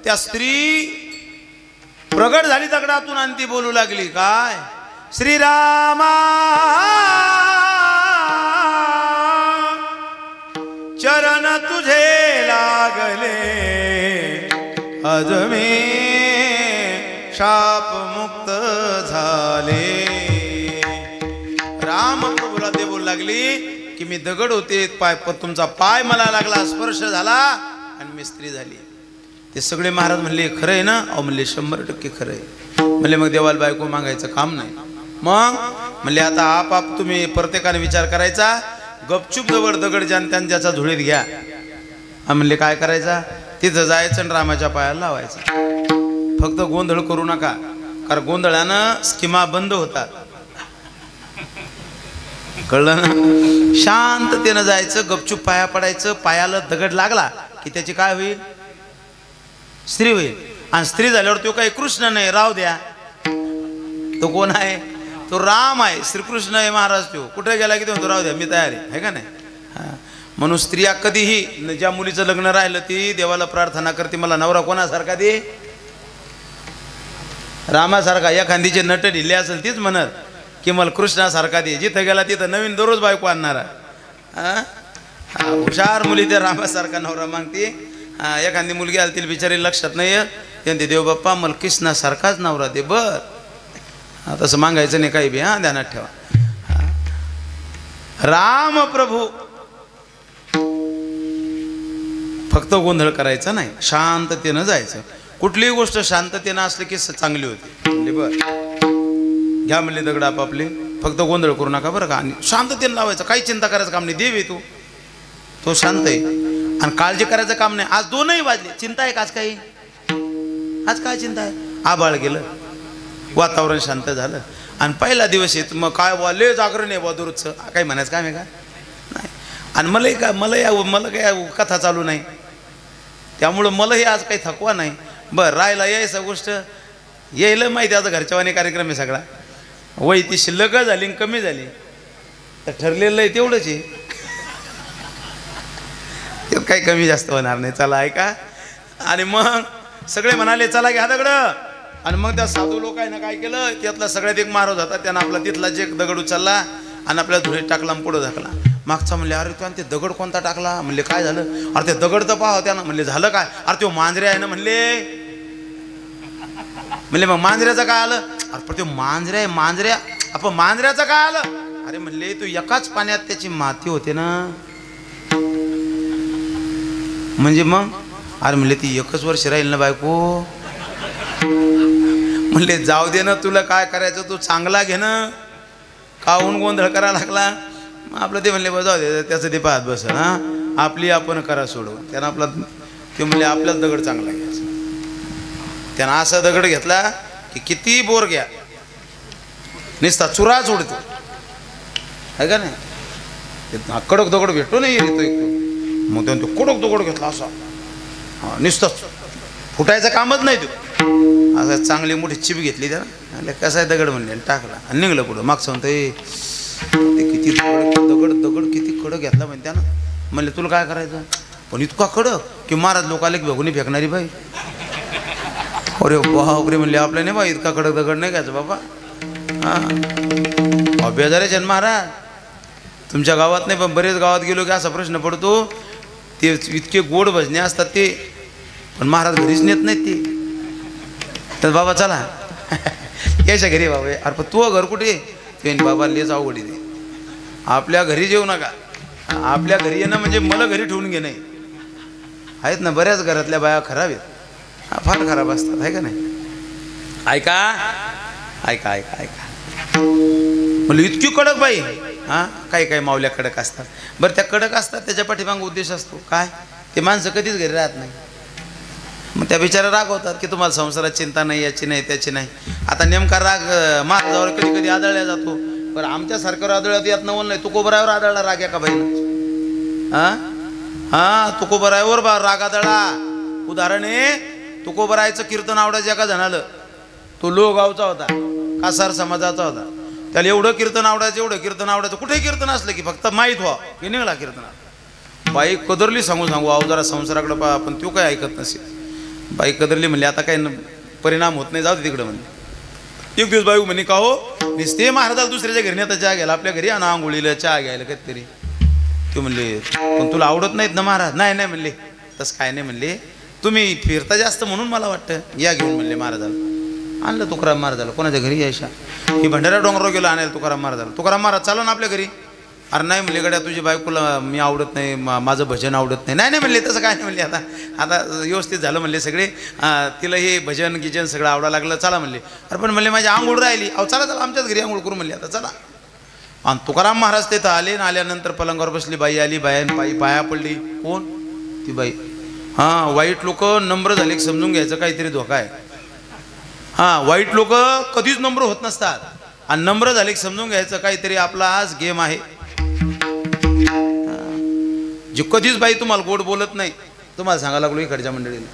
त्या स्त्री प्रगट झाली दगडातून आणि ती बोलू लागली काय, श्रीरामा चरण तुझे लागले, आज मी शाप मुक्त झाले. राम प्रभूला ते बोलू लागली की मी दगड होते, पाय तुमचा पाय मला लागला, स्पर्श झाला आणि मी स्त्री झाली. ते सगळे महाराज म्हणले खरं आहे ना? अहो म्हणले 100% खरं आहे. म्हणले मग देवाला बायको मागायचं काम नाही. मग म्हणले आता आपाप तुम्ही प्रत्येकाने विचार करायचा, गपचूप जवळ दगड ज्यान त्यांच्या झुळीत घ्या. म्हणले काय करायचा? तिथं जायचं आणि रामाच्या पायाला लावायचं. फक्त गोंधळ करू नका, कारण गोंधळानं स्कीमा बंद होतात. कळलं ना? शांततेनं जायचं, गपचूप पाया पडायचं. पायाला दगड लागला की त्याची काय होईल? स्त्री होईल. आणि स्त्री झाल्यावर तो काही कृष्ण नाही, राव द्या. तो कोण आहे? तो राम आहे, श्रीकृष्ण आहे महाराज. तो कुठे गेला की तो राव द्या, मी तयार आहे का नाही? म्हणून स्त्रिया कधीही, ज्या मुलीचं लग्न राहिलं ती देवाला प्रार्थना करते मला नवरा कोणासारखा दे, रामासारखा. एखादीचे नट ढिल्ले असेल तीच म्हणत की मला कृष्णासारखा दे. जिथं गेला तिथं नवीन दररोज बायको आणणारा. हुशार मुली त्या रामासारखा नवरा मागते. एखादी मुलगी आली तिला बिचारी लक्षात नाही येते, देव बाप्पा मला कृष्णासारखाच नवरा दे. बर तसं मागायचं नाही काही बी. ध्यानात ठेवा. राम प्रभू फक्त गोंधळ करायचा नाही, शांततेनं जायचं. कुठलीही गोष्ट शांततेनं असली की चांगली होती. म्हणले बर घ्या म्हणले दगड आपापले, फक्त गोंधळ करू नका बरं का. आणि शांततेनं लावायचं, काही चिंता करायचं काम नाही. देव आहे तो शांत आहे आणि काळजी करायचं काम नाही. आज 2ही वाजले, चिंता आहे का आज? काही आज काय चिंता आहे? आभाळ गेलं, वातावरण शांत झालं आणि पहिला दिवस येत. मग काय लय जागरण आहे बा दुरुचं, काही म्हणायचं काम आहे का? नाही. आणि मला काय कथा चालू नाही, त्यामुळं मलाही आज काही थकवा नाही. बरं राहिला यायचं गोष्ट यायला माहिती आता घरच्यावानी कार्यक्रम आहे सगळा. वय ती शिल्लक झाली कमी झाली तर ठरलेलं आहे तेवढंच आहे, ते काही कमी जास्त होणार नाही. चला ऐका. आणि मग सगळे म्हणाले चला घ्या दगड. आणि मग त्या साधू लोकांना काय केलं, त्यातला सगळ्यात एक महाराज होता, त्यानं आपला तिथला जे दगड उचलला आणि आपल्या धुळीत टाकला आणि पुढं झाकला. मागचा म्हणले अरे तू ते दगड कोणता टाकला? म्हणले काय झालं? अरे ते दगड तर पाहा त्यानं. म्हणले झालं काय? अरे तो मांजरे आहे ना. म्हणले मग मांजऱ्याचं काय आलं? अरे पण तो मांजरे आहे, मांजऱ्या आपण मांजऱ्याचं काय आलं? अरे म्हणले तू एकाच पाण्यात त्याची माती होते ना. म्हणजे मग अरे म्हणले ती 1 वर्ष राहील ना बायको. म्हणले जाऊ दे ना, तुला काय करायचं तू चांगला घे ना, काहून गोंधळ करायला लागला? आपलं ते म्हणले जाऊ दे, त्याचं ते पाहत बस. आपली आपण करा सोडव. त्यानं आपला ते म्हणले आपल्याच दगड चांगला घ्यायचा. त्यानं असा दगड घेतला की किती बोर घ्या निसता चुराच उडतो आहे का नाही. कडक दगड भेटतो नाही येतो एक. मग त्यानं तो कडक दगड घेतला असा, निसताच फुटायचं कामच नाही. तो असं चांगली मोठी चिप घेतली त्यानं, कसा आहे दगड म्हणले टाकला आणि निघलं पुढं. मागचं म्हणतं ते किती दगड किती कडक घेतला म्हणजे त्यानं. म्हणले तुला काय करायचं? पण इतका कडक की महाराज लोक आले की बघून फेकणारी बाई. अरे बापरे म्हणले आपल्या नाही बा इतका कडक दगड नाही घ्यायचं बाबा. बेजारे जन महाराज तुमच्या गावात नाही पण बरेच गावात गेलो की असा प्रश्न पडतो. ते इतके गोड भजने असतात ते, पण महाराज घरीच नेत नाहीत ते. तर बाबा चला यायच्या घरी बाबा. अरे पण तू घर कुठे? ते बाबा लेच अवघडी दे, आपल्या घरी जेवू नका. आपल्या घरी येणं म्हणजे मला घरी ठेवून घेणे. आहेत ना बऱ्याच घरातल्या बाया खराब आहेत, फार खराब असतात आहे का नाही. ऐका ऐका ऐका ऐका म्हणजे इतकी कडक बाई. काही काही मावल्या कडक असतात. बरं त्या कडक असतात त्याच्या पाठीमागे उद्देश असतो काय, ते माणसं कधीच घरी राहत नाही. मग त्या बिचारा रागवतात की तुम्हाला संसारात चिंता नाही, याची नाही त्याची नाही. आता नेमका राग महाराजावर कधी कधी आदळल्या जातो. बरं आमच्यासारख्यावर आदळत यात नवल नाही. तुकोबरावर आदळला राग एका बाईनं. तुकोबरावर राग आदळला. उदाहरण आहे तुकोबरायचं कीर्तन आवडायचं एका जणालं. तो लो गावचा होता, कासार समाजाचा होता. त्याला एवढं कीर्तन आवडायचं कुठे कीर्तन असलं की फक्त माहीत व्हा की निघाला कीर्तनात. बाई कदरली सांगू अहो जरा संसाराकडे पहा. पण तो काय ऐकत नसेल. बाई कदरली म्हणले आता काही परिणाम होत नाही, जाऊ दे तिकडं म्हणले. एक दिवस बाई म्हणे का हो निसते महाराजाला दुसऱ्याच्या घरी आता चहा घ्यायला, आपल्या घरी आणा आंघोळीला चहा घ्यायला कधीतरी. ते म्हणले पण तुला आवडत नाहीत ना महाराज? नाही नाही म्हणले, तसं काय नाही म्हणले, तुम्ही फिरता जास्त म्हणून मला वाटतं, या घेऊन म्हणले महाराजाला. आणलं तुकाराम महाराजाला, कोणाच्या घरी यायच्या. ही भंडारा डोंगरावर गेलो आणायला तुकाराम महाराजाला. तुकाराम महाराज चालू ना आपल्या घरी. अरे नाही म्हणले गड्या तुझी बायकोला मी आवडत नाही, माझं भजन आवडत नाही. नाही नाही म्हणले तसं काय नाही म्हणले, आता आता व्यवस्थित झालं म्हणले सगळे, तिला हे भजन गिजन सगळं आवडायला लागलं, चला म्हणले. अरे पण म्हणले माझी आंघोळ राहिली. अहो चला चला आमच्याच घरी आंघोळ करू म्हणले, आता चला. आणि तुकाराम महाराज तिथं आले ना, आल्यानंतर पलंगावर बसली बाई, आली बायान पायी पाया पडली. कोण? ती बाई. हां वाईट लोक नम्र झाले समजून घ्यायचं काहीतरी धोका आहे. हां वाईट लोक कधीच नम्र होत नसतात, आणि नम्र झाले समजून घ्यायचं काहीतरी आपला आज गेम आहे. जी कधीच बाई तुम्हाला गोड बोलत नाही, तुम्हाला सांगायला लागलो इकडच्या मंडळीला,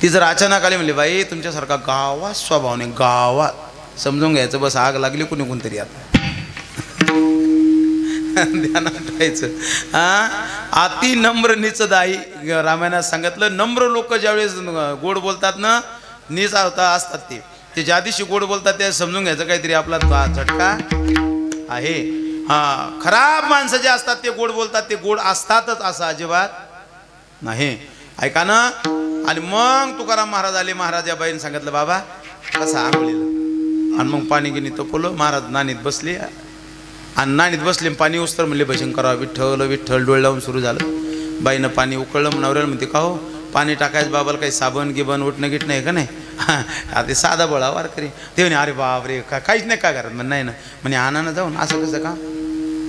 ती जर अचानक आली म्हणली बाई तुमच्यासारखा गावात स्वभाव नाही, गावात समजून घ्यायचं बस आग लागली कुणी कोणतरी आता. ध्यानात ठेवायचं. अति नम्र नीच दाई, रामायणात सांगितलं. नम्र लोक ज्यावेळेस गोड बोलतात ना, नीच असतात ते ज्या दिवशी गोड बोलतात त्या समजून घ्यायचं काहीतरी आपला झटका आहे. खराब माणसं जे असतात ते गोड बोलतात, ते गोड असतातच असं अजिबात नाही. ऐका ना. आणि मग तुकाराम महाराज आले. महाराज या बाईने सांगितलं बाबा कसं आंघोळीला, आणि मग पाणी गिनी तपवलं. महाराज नाणीत बसले, आणि नाणीत बसले पाणी उस्तर म्हणले भजन करावं, विठ्ठल विठ्ठल डोळे लावून सुरू झालं. बाईनं पाणी उकळलं. नवऱ्याला म्हणते का हो पाणी टाकायचं बाबाला काही साबण गिबन उठणं गिटणं आहे का नाही? ते साधा बळा वारकरी. ते म्हणे अरे बाप रे काहीच नाही काय करत. म्हण नाही ना म्हणे आणा ना जाऊन, असं कसं का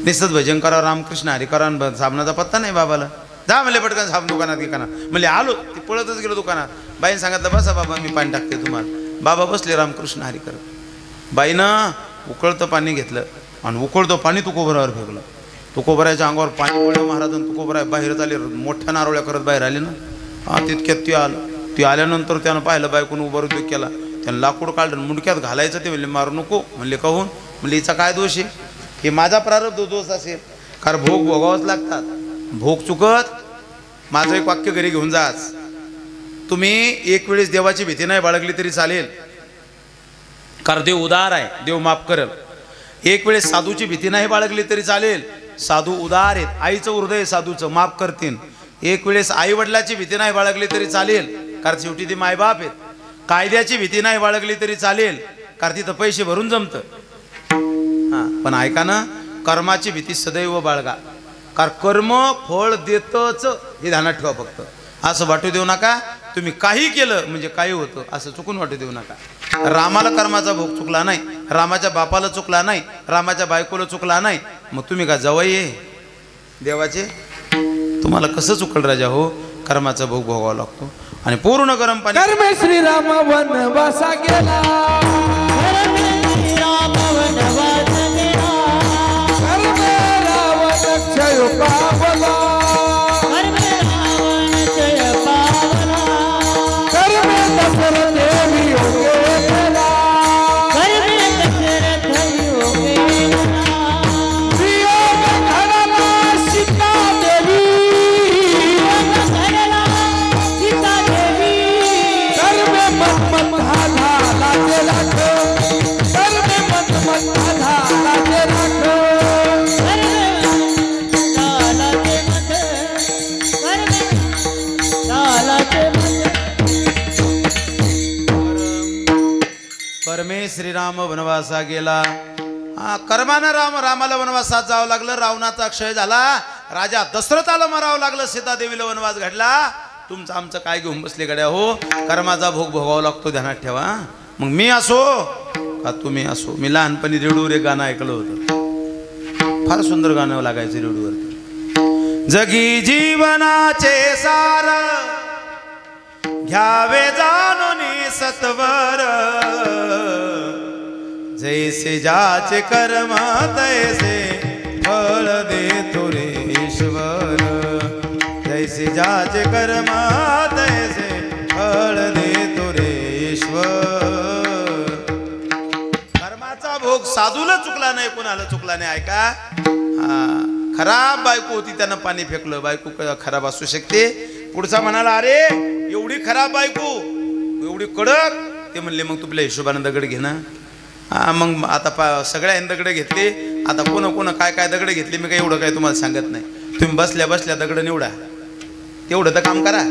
निसत भजन करावं रामकृष्ण हरी करा, साबणाचा पत्ता नाही बाबाला. जा म्हणले पटकन साबण दुकानात दुकानात म्हणले आलो. ते पळतच गेलो दुकानात. बाईने सांगितलं बसा बाबा मी पाणी टाकते तुम्हाला. बाबा बसले रामकृष्ण हरी करत. बाईनं उकळतं पाणी घेतलं, आणि उकळतं पाणी तुकोबरावर फेकलं. तुकोबराच्या अंगावर पाणी पडलं. महाराजांनी तुकोबरा बाहेर आले, मोठ्या नारोळ्या करत बाहेर आले ना. तितक्यात ते आलं. ते आल्यानंतर त्यानं पाहिलं बायकोनं उभा उद्योग केला. त्यानं लाकूड काढलं, मुंडक्यात घालायचं. ते म्हणले मारू नको. म्हणले कहून? म्हणले हिचा काय दोष आहे? हे माझा प्रारब्ध दोष असेल, कारण भोग भोगावंच लागतात. भोग चुकत. माझं एक वाक्य घरी घेऊन जाच. तुम्ही एक वेळेस देवाची भीती नाही बाळगली तरी चालेल, कारण देव उदार आहे, देव माफ करेल. एक वेळेस साधूची भीती नाही बाळगली तरी चालेल, साधू उदार आहेत. आईचं हृदय साधूचं माफ करतील. एक वेळेस आई वडिलाची भीती नाही बाळगली तरी चालेल, कारण शेवटी ते मायबाप आहेत. कायद्याची भीती नाही बाळगली तरी चालेल, कारण तिथं पैसे भरून जमतं. पण ऐका ना, कर्माची भीती सदैव बाळगा, कारण कर्म फळ देतच हे ध्यानात ठेवा. फक्त असं वाटू देऊ नका तुम्ही काही केलं म्हणजे काही होतं असं चुकून वाटू देऊ नका. रामाला कर्माचा भोग चुकला नाही, रामाच्या बापाला चुकला नाही, रामाच्या बायकोला चुकला नाही, मग तुम्ही का जवळ आहे देवाचे? तुम्हाला कसं चुकल राजा हो? कर्माचा भोग भोगावा लागतो. आणि पूर्ण गरम पाणी. कर्मे श्रीराम वनवासा गेला, कर्मे रावण क्षय पावला, कर्मे दशरथ योगे गेला, वियोग घडला सीता देवी, कर्मे मत झाला गेला, कर्मे मत झाला गेला. कर्मे श्रीराम वनवासा गेला. कर्मानं रामाला वनवासात जावं लागलं. रावणाचा क्षय झाला. राजा दशरथाला मरावं लागलं. सीतादेवीला वनवास घडला. तुमचं आमचं काय घेऊन बसले गड्या हो? कर्माचा भोग भोगावा लागतो, ध्यानात ठेवा. मग मी असो का तुम्ही असो. मी लहानपणी रेडिओवर एक गाणं ऐकलं होतं, फार सुंदर गाणं लागायचं रेडिओवरती. जगी जीवनाचे सार घ्यावे जाणून सत्वर, जैसे जाचे कर्म तैसे फळ देतो रे ईश्वर, जैसे जाचे कर्म तैसे फळ देतो रे ईश्वर. कर्माचा भोग साधूला चुकला नाही, कोणाला चुकला नाही. ऐका, खराब बायको होती, त्यानं पाणी फेकलं. बायको खराब असू शकते. पुढचा म्हणाला अरे एवढी खराब बायको, एवढी कडक. ते म्हणले मग तुला हिशोबानं दगड घे ना. मग आता सगळ्यांनी दगड घेतले. आता कोण काय काय दगड घेतले मी काय एवढं काय तुम्हाला सांगत नाही. तुम्ही बसल्या बसल्या दगड निवडा, तेवढं तर काम करा.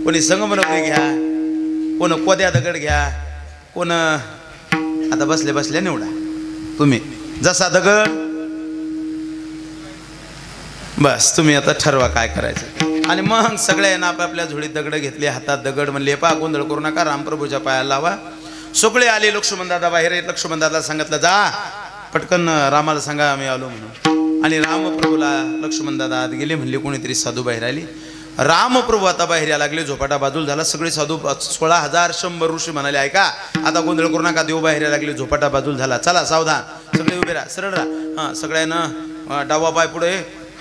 कोणी संगमरवरी घ्या, कोण कोद्या दगड घ्या, कोण आता बसल्या बसल्या निवडा तुम्ही जसा दगड. बस तुम्ही आता ठरवा काय करायचं. आणि मग सगळ्यांना आपापल्या झोळीत दगड घेतले, हातात दगड. म्हणले पा गोंधळ करू नका, रामप्रभूच्या पायाला लावा. सगळे आले. लक्ष्मण दादा बाहेर येत. लक्ष्मण दादा सांगितलं जा पटकन रामाला सांगा आम्ही आलो म्हणून. आणि रामप्रभूला लक्ष्मण दादा आत गेले. म्हणले कोणीतरी साधू बाहेर आली. रामप्रभू आता बाहेर यायला लागले. झोपाटा बाजूला झाला. सगळे साधू 16,100 ऋषी म्हणाले ऐका आता गोंधळ करू नका, देव बाहेर यायला लागले. झोपाटा बाजूला झाला. चला सावधान, सगळे उभे राहा, सरळ राहा. हां सगळ्यांना डावा पाय पुढे,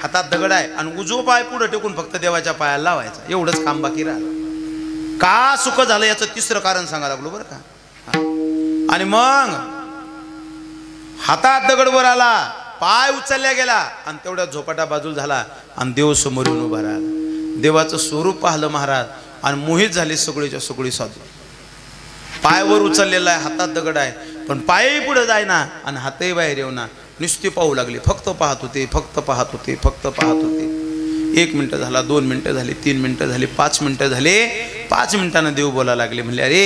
हातात दगड आहे आणि उजवा पाय पुढे टेकून फक्त देवाच्या पायाला लावायचा. एवढंच काम बाकी राहिलं. का सुख झालं याचं तिसरं कारण सांगा लागलो बरं का. आणि मग हातात दगड वर आला, पाय उचलल्या गेला आणि तेवढ्या झोपाटा बाजूला झाला आणि देव समोर येऊन उभा राहिला. देवाचं स्वरूप पाहिलं महाराज आणि मोहित झाले सगळीच्या सगळी साधू. पायावर उचललेला आहे, हातात दगड आहे, पण पायही पुढे जायना आणि हातही बाहेर येऊ ना. नुसते पाहू लागले, फक्त पाहत होते, फक्त पाहत होते, फक्त पाहत होते. 1 मिनिट झाला, 2 मिनिटं झाली, 3 मिनिटं झाली, 5 मिनिटं झाले. 5 मिनिटानं देव बोलायला लागले. म्हणले अरे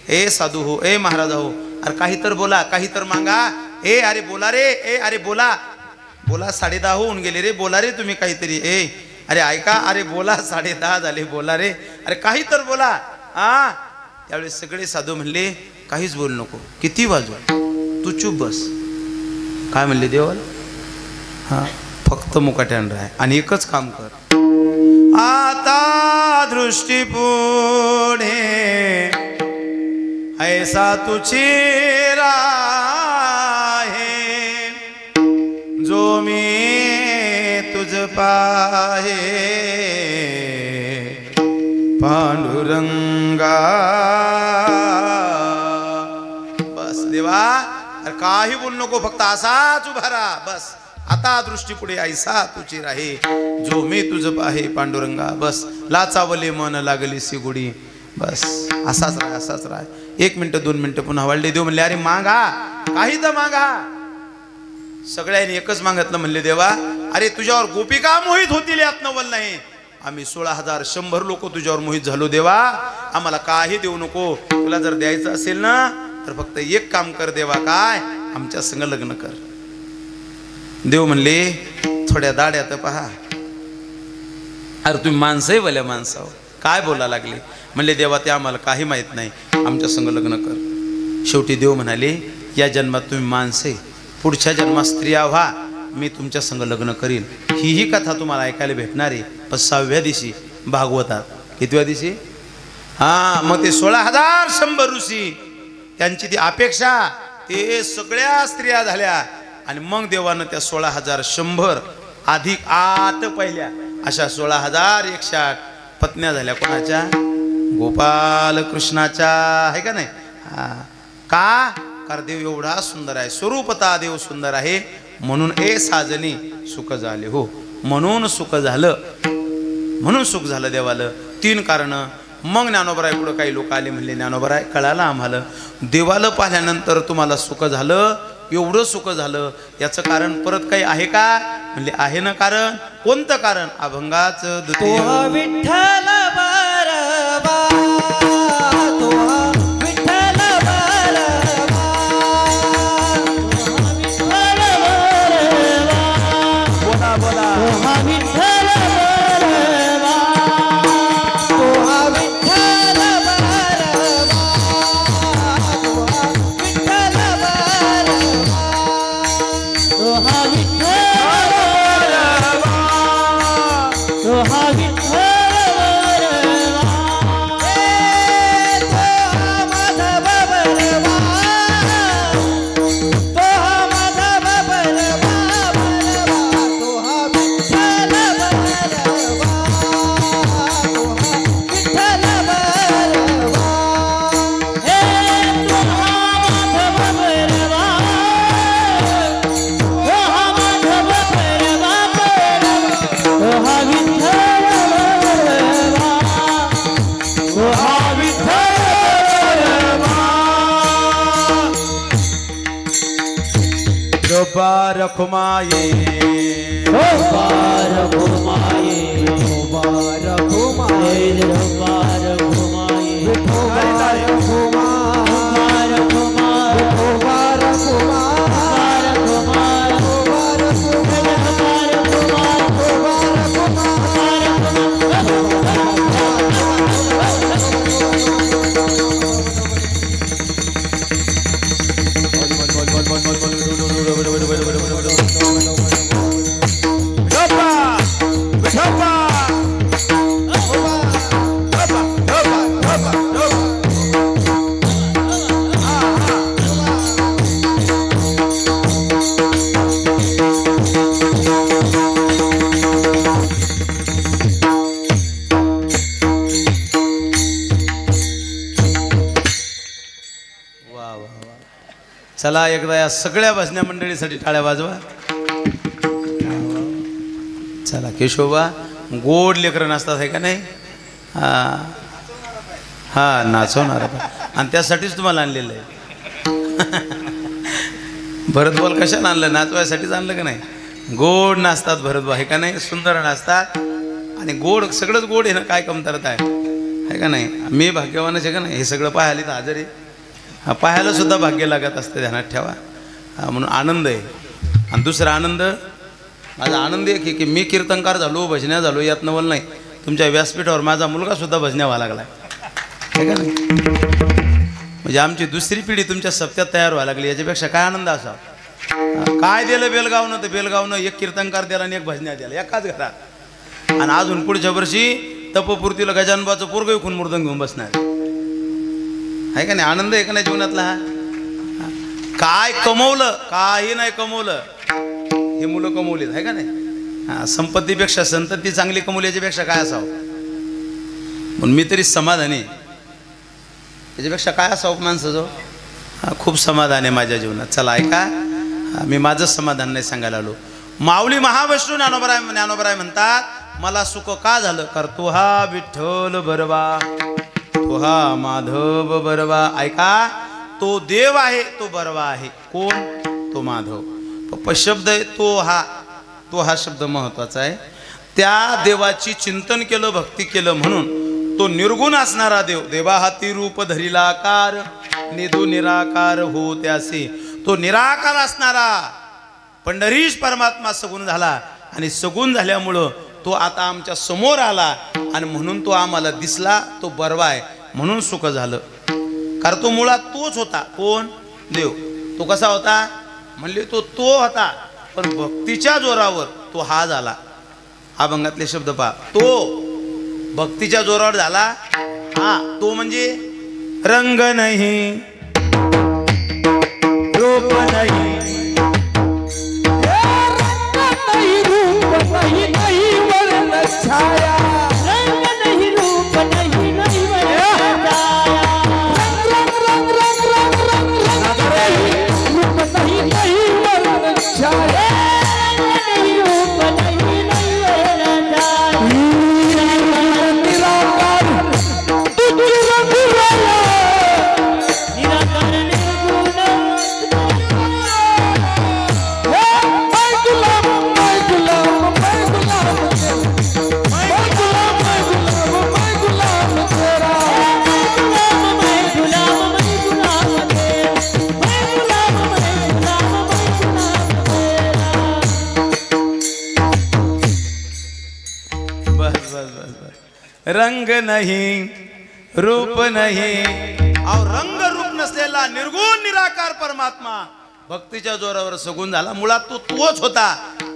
ए साधू हो, ए महाराज हो, अरे काही तर बोला, काही तर मागा. ए अरे बोला रे, ए अरे बोला बोला. 10:30 होऊन गेले रे, बोला रे तुम्ही काहीतरी. ए अरे ऐका, अरे बोला 10:30 झाले, बोला रे, अरे काही तर बोला. हा त्यावेळेस सगळे साधू म्हणले काहीच बोल नको, किती वाजू, तू चुप बस. काय म्हणले देवाला, हा फक्त मुकाट्यान राह आणि एकच काम कर. आता दृष्टी पुढे ऐसा तुझी राहे, जो मी तुझ पाहे पांडुरंगा. बस देवा अरे काही बोल नको, फक्त असाच उभा राहा बस. आता दृष्टी पुढे ऐसा तुझी राहे, जो मी तुझ पाहे पांडुरंगा. बस लाचावले मन लागली सिगुडी. बस असाच राहा, असाच राहा. 1 मिनिट 2 मिनिटं पुन्हा वाढले. देव म्हणले अरे मागा, काही तर मागा. सगळ्यांनी एकच मागितलं. म्हणले देवा अरे तुझ्यावर गोपिका मोहित होतील यात नवल नाही. आम्ही 16,100 लोक तुझ्यावर मोहित झालो देवा, आम्हाला काही देऊ नको. तुला जर द्यायचं असेल ना तर फक्त एक काम कर देवा, काय आमच्या संग लग्न कर. देव म्हणले थोड्या दाड्यात पहा. अरे तुम्ही माणसं आहे, भल्या माणसं काय बोला लागले. म्हणले देवा ते आम्हाला काही माहित नाही, आमच्या संग लग्न कर. शेवटी देव म्हणाले या जन्मात तुम्ही माणसे, पुढच्या जन्मात स्त्रिया व्हा, मी तुमच्या संग लग्न करीन. ही कथा तुम्हाला ऐकायला भेटणार आहे. पण 6व्या दिवशी भागवतात. कितव्या दिवशी? हा मग ते 16,100 ऋषी त्यांची ती अपेक्षा, ते सगळ्या स्त्रिया झाल्या. आणि मग देवानं त्या 16,100 अधिक 8 पहिल्या अशा 16,108 पत्न्या झाल्या. कोणाच्या? गोपाल कृष्णाच्या, आहे का नाही? हा का? कारण देव एवढा सुंदर आहे, स्वरूपता देव सुंदर आहे. म्हणून ए साजनी सुख झाले. हो म्हणून सुख झालं, म्हणून सुख झालं देवाला. 3 कारण. मग ज्ञानोबराय पुढे काही लोक आले. म्हणले ज्ञानोबराय कळालं आम्हाला, देवाला पाहिल्यानंतर तुम्हाला सुख झालं, एवढं सुख झालं, याचं कारण परत काही आहे का? म्हणले आहे ना कारण. कोणतं कारण? अभंगाचं द्वितीय. विठ्ठल बरवा, विठोबा रखुमाये चला एकदा या सगळ्या भजन्या मंडळीसाठी टाळ्या वाजवा. चला केशोबा गोड लेकरं नाचतात आहे का नाही? हा हा नाचवणार आणि त्यासाठीच तुम्हाला आणलेलं आहे. भरतबाल कशाला आणलं? नाचवायसाठीच आणलं का नाही? गोड नाचतात भरतबा आहे का नाही? सुंदर नाचतात आणि गोड सगळंच गोड आहे ना. काय कमतरता आहे का नाही? मी भाग्यवानच आहे का नाही? हे सगळं पाहायला तर हजर आहे. पाहायला सुद्धा भाग्य लागत असते, ध्यानात ठेवा. म्हणून आनंद आहे. आणि दुसरा आनंद माझा आनंद आहे की मी कीर्तनकार झालो, भजन्या झालो, यात नवल नाही. तुमच्या व्यासपीठावर माझा मुलगा सुद्धा भजन्या व्हायला लागला आहे का नाही? म्हणजे आमची दुसरी पिढी तुमच्या सप्त्यात तयार व्हायला लागली. याच्यापेक्षा काय आनंद असा? काय दिलं बेलगावनं? तर बेलगावनं एक कीर्तनकार दिला आणि एक भजन्या दिला एकाच घरात. आणि अजून पुढच्या वर्षी तपपूर्तीला गजानबाचं पोरगं विकून मुर्दंग घेऊन बसणार आहे का नाही? आनंद आहे का नाही जीवनातला? काय कमवलं? काही नाही कमवलं, हे मुलं कमवलीत आहे का नाही? संपत्तीपेक्षा संतती चांगली कमवली याच्यापेक्षा काय असावं? म्हणून मी तरी समाधानी. याच्यापेक्षा काय असावं माणसाचं? खूप समाधान आहे माझ्या जीवनात. चला ऐका, मी माझं समाधान नाही सांगायला आलो. माऊली महावैष्णव ज्ञानोबराय म्हणतात, मला सुख का झालं? करतो हा विठ्ठल बरवा, तो हा माधव बरवा. ऐका, तो देव आहे, तो बरवा आहे. कोण? तो माधव. शब्द आहे तो हा शब्द महत्वाचा आहे. त्या देवाची चिंतन केलं, भक्ती केलं म्हणून तो निर्गुण असणारा देव. देवा हाती रूप धरिला आकार, निधू निराकार हो त्यासी. तो निराकार असणारा पंढरीश परमात्मा सगुण झाला आणि सगुण झाल्यामुळं तो आता आमच्या समोर आला आणि म्हणून तो आम्हाला दिसला. तो बरवा आहे म्हणून सुख झालं. कारण तो मुळात तोच होता. कोण? देव. तो कसा होता म्हणले? तो होता, पण भक्तीच्या जोरावर तो हा झाला. अभंगातले शब्द पहा. तो भक्तीच्या जोरावर झाला. हा तो म्हणजे रंग नाही, रूप नाही, छाया रंग नहीं रूप नहीं नहीं रंग रंग रंग रंग रंग रंग रूप नहीं नहीं वर्ण छाया नहीं रूप नहीं नहीं वर्ण छाया निराकार तुझ रंग राया निराकार निर्गुण रंग नहीं रूप नहीं. और रंग रूप नसलेला निर्गुण निराकार परमात्मा भक्तीच्या जोरावर सगुण झाला. मुळात तो तोच होता,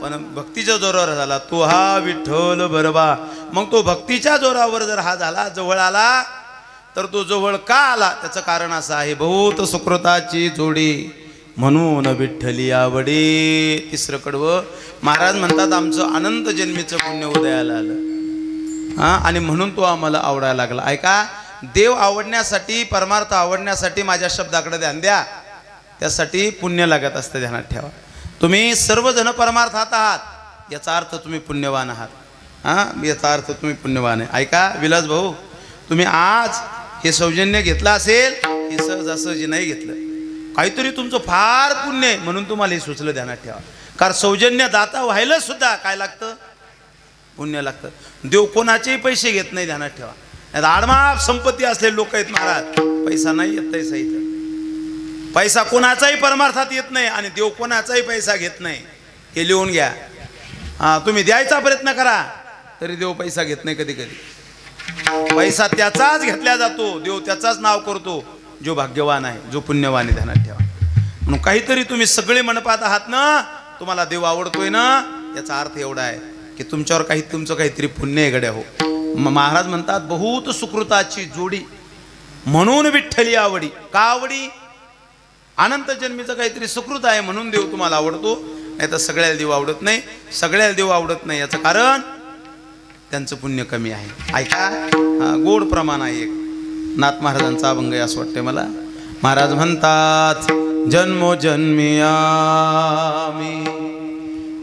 पण भक्तीच्या जोरावर झाला. तो हा विठ्ठल बरवा. मग तो भक्तीच्या जोरावर जर हा झाला, जवळ आला, तर तो जवळ का आला? त्याचं कारण असं आहे, बहुत सुकृताची जोडी म्हणून विठ्ठली आवडी. तिसरं कडवं महाराज म्हणतात, आमचं अनंत जन्मीचं पुण्य उदयाला आलं आणि म्हणून तो आम्हाला आवडायला लागला. ऐका, देव आवडण्यासाठी, परमार्थ आवडण्यासाठी माझ्या शब्दाकडे ध्यान द्या. त्यासाठी पुण्य लागत असतं, ध्यानात ठेवा. तुम्ही सर्वजण परमार्थात आहात याचा अर्थ तुम्ही पुण्यवान आहात. याचा अर्थ तुम्ही पुण्यवान आहे. ऐका विलास भाऊ, तुम्ही आज हे सौजन्य घेतलं असेल, हे सहजासहजी नाही घेतलं. काहीतरी तुमचं फार पुण्य आहे म्हणून तुम्हाला हे सुचलं, ध्यानात ठेवा. कारण सौजन्य दाता व्हायला सुद्धा काय लागतं? पुण्य लागतं. देव कोणाचेही पैसे घेत नाही, ध्यानात ठेवा. नाही आडमाप संपत्ती असलेले लोक आहेत महाराज, पैसा नाही येत पैसा इथं. पैसा कोणाचाही परमार्थात येत नाही आणि देव कोणाचाही पैसा घेत नाही, हे लिहून घ्या. तुम्ही द्यायचा प्रयत्न करा तरी देव पैसा घेत नाही. कधी कधी पैसा त्याचाच घेतला जातो, देव त्याचाच नाव करतो जो भाग्यवान आहे, जो पुण्यवान आहे, ध्यानात ठेवा. म्हणून काहीतरी तुम्ही सगळे म्हणपात आहात ना, तुम्हाला देव आवडतोय ना, याचा अर्थ एवढा आहे की तुमच्यावर तुमचं काहीतरी पुण्य आहे गड्या. हो, महाराज म्हणतात बहुत सुकृताची जोडी म्हणून विठ्ठली आवडी. का आवडी? अनंत जन्मीचं काहीतरी सुकृत आहे म्हणून देव तुम्हाला आवडतो, नाही तर सगळ्याला देव आवडत नाही. सगळ्याला देव आवडत नाही याचं कारण त्यांचं पुण्य कमी आहे. ऐका, गोड प्रमाण आहे. एक नाथ महाराजांचा अभंग आहे असं वाटतंय मला. महाराज म्हणतात जन्मोजन्मी आम्ही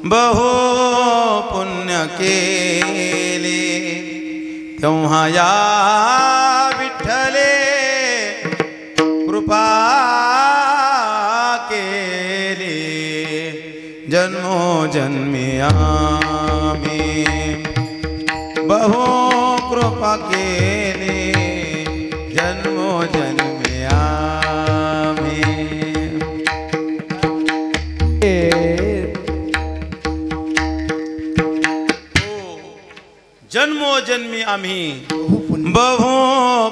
बहु पुण्य केले, तेव्हा या विठ्ठले कृपा केली. जन्मोजन्मी आम्ही बहु कृपा केली, जन्मोजन्मी आम्ही. जन्मोजन्मी आम्ही बहु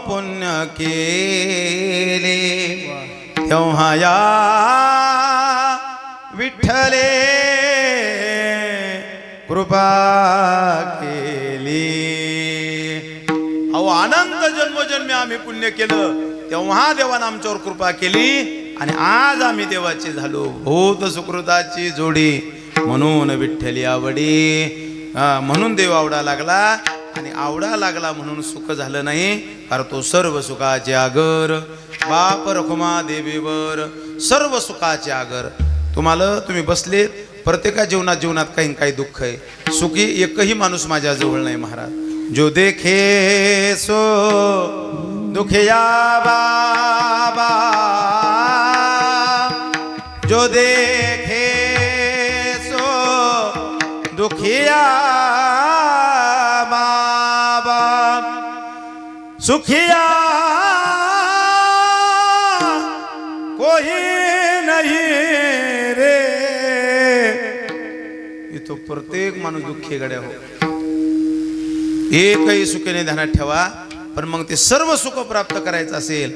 पुण्य केले, तेव्हा या विठ्ठले कृपा केली. अहो अनंत जन्मोजन्मी आम्ही पुण्य केलं, तेव्हा देवानं आमच्यावर कृपा केली आणि आज आम्ही देवाचे झालो. भूत सुकृताची जोडी म्हणून विठ्ठली आवडी. म्हणून देव आवडा लागला आणि आवडा लागला म्हणून सुख झालं नाही, कारण तो सर्व सुखाचे आगर. बाप रखुमा देवीवर सर्व सुखाचे आगर. तुम्ही बसलेत, प्रत्येका जीवनात काही काही दुःख आहे. सुखी एकही माणूस माझ्या जवळ नाही महाराज. जो देखे सो दुखिया बाबा, जो देखे सो दुखिया बाबा, सुखिया कोई नहीं रे. तो प्रत्येक माणूस दुःखी गड्या. हो, एकही सुखीने ध्यानात ठेवा. पण मग ते सर्व सुख प्राप्त करायचं असेल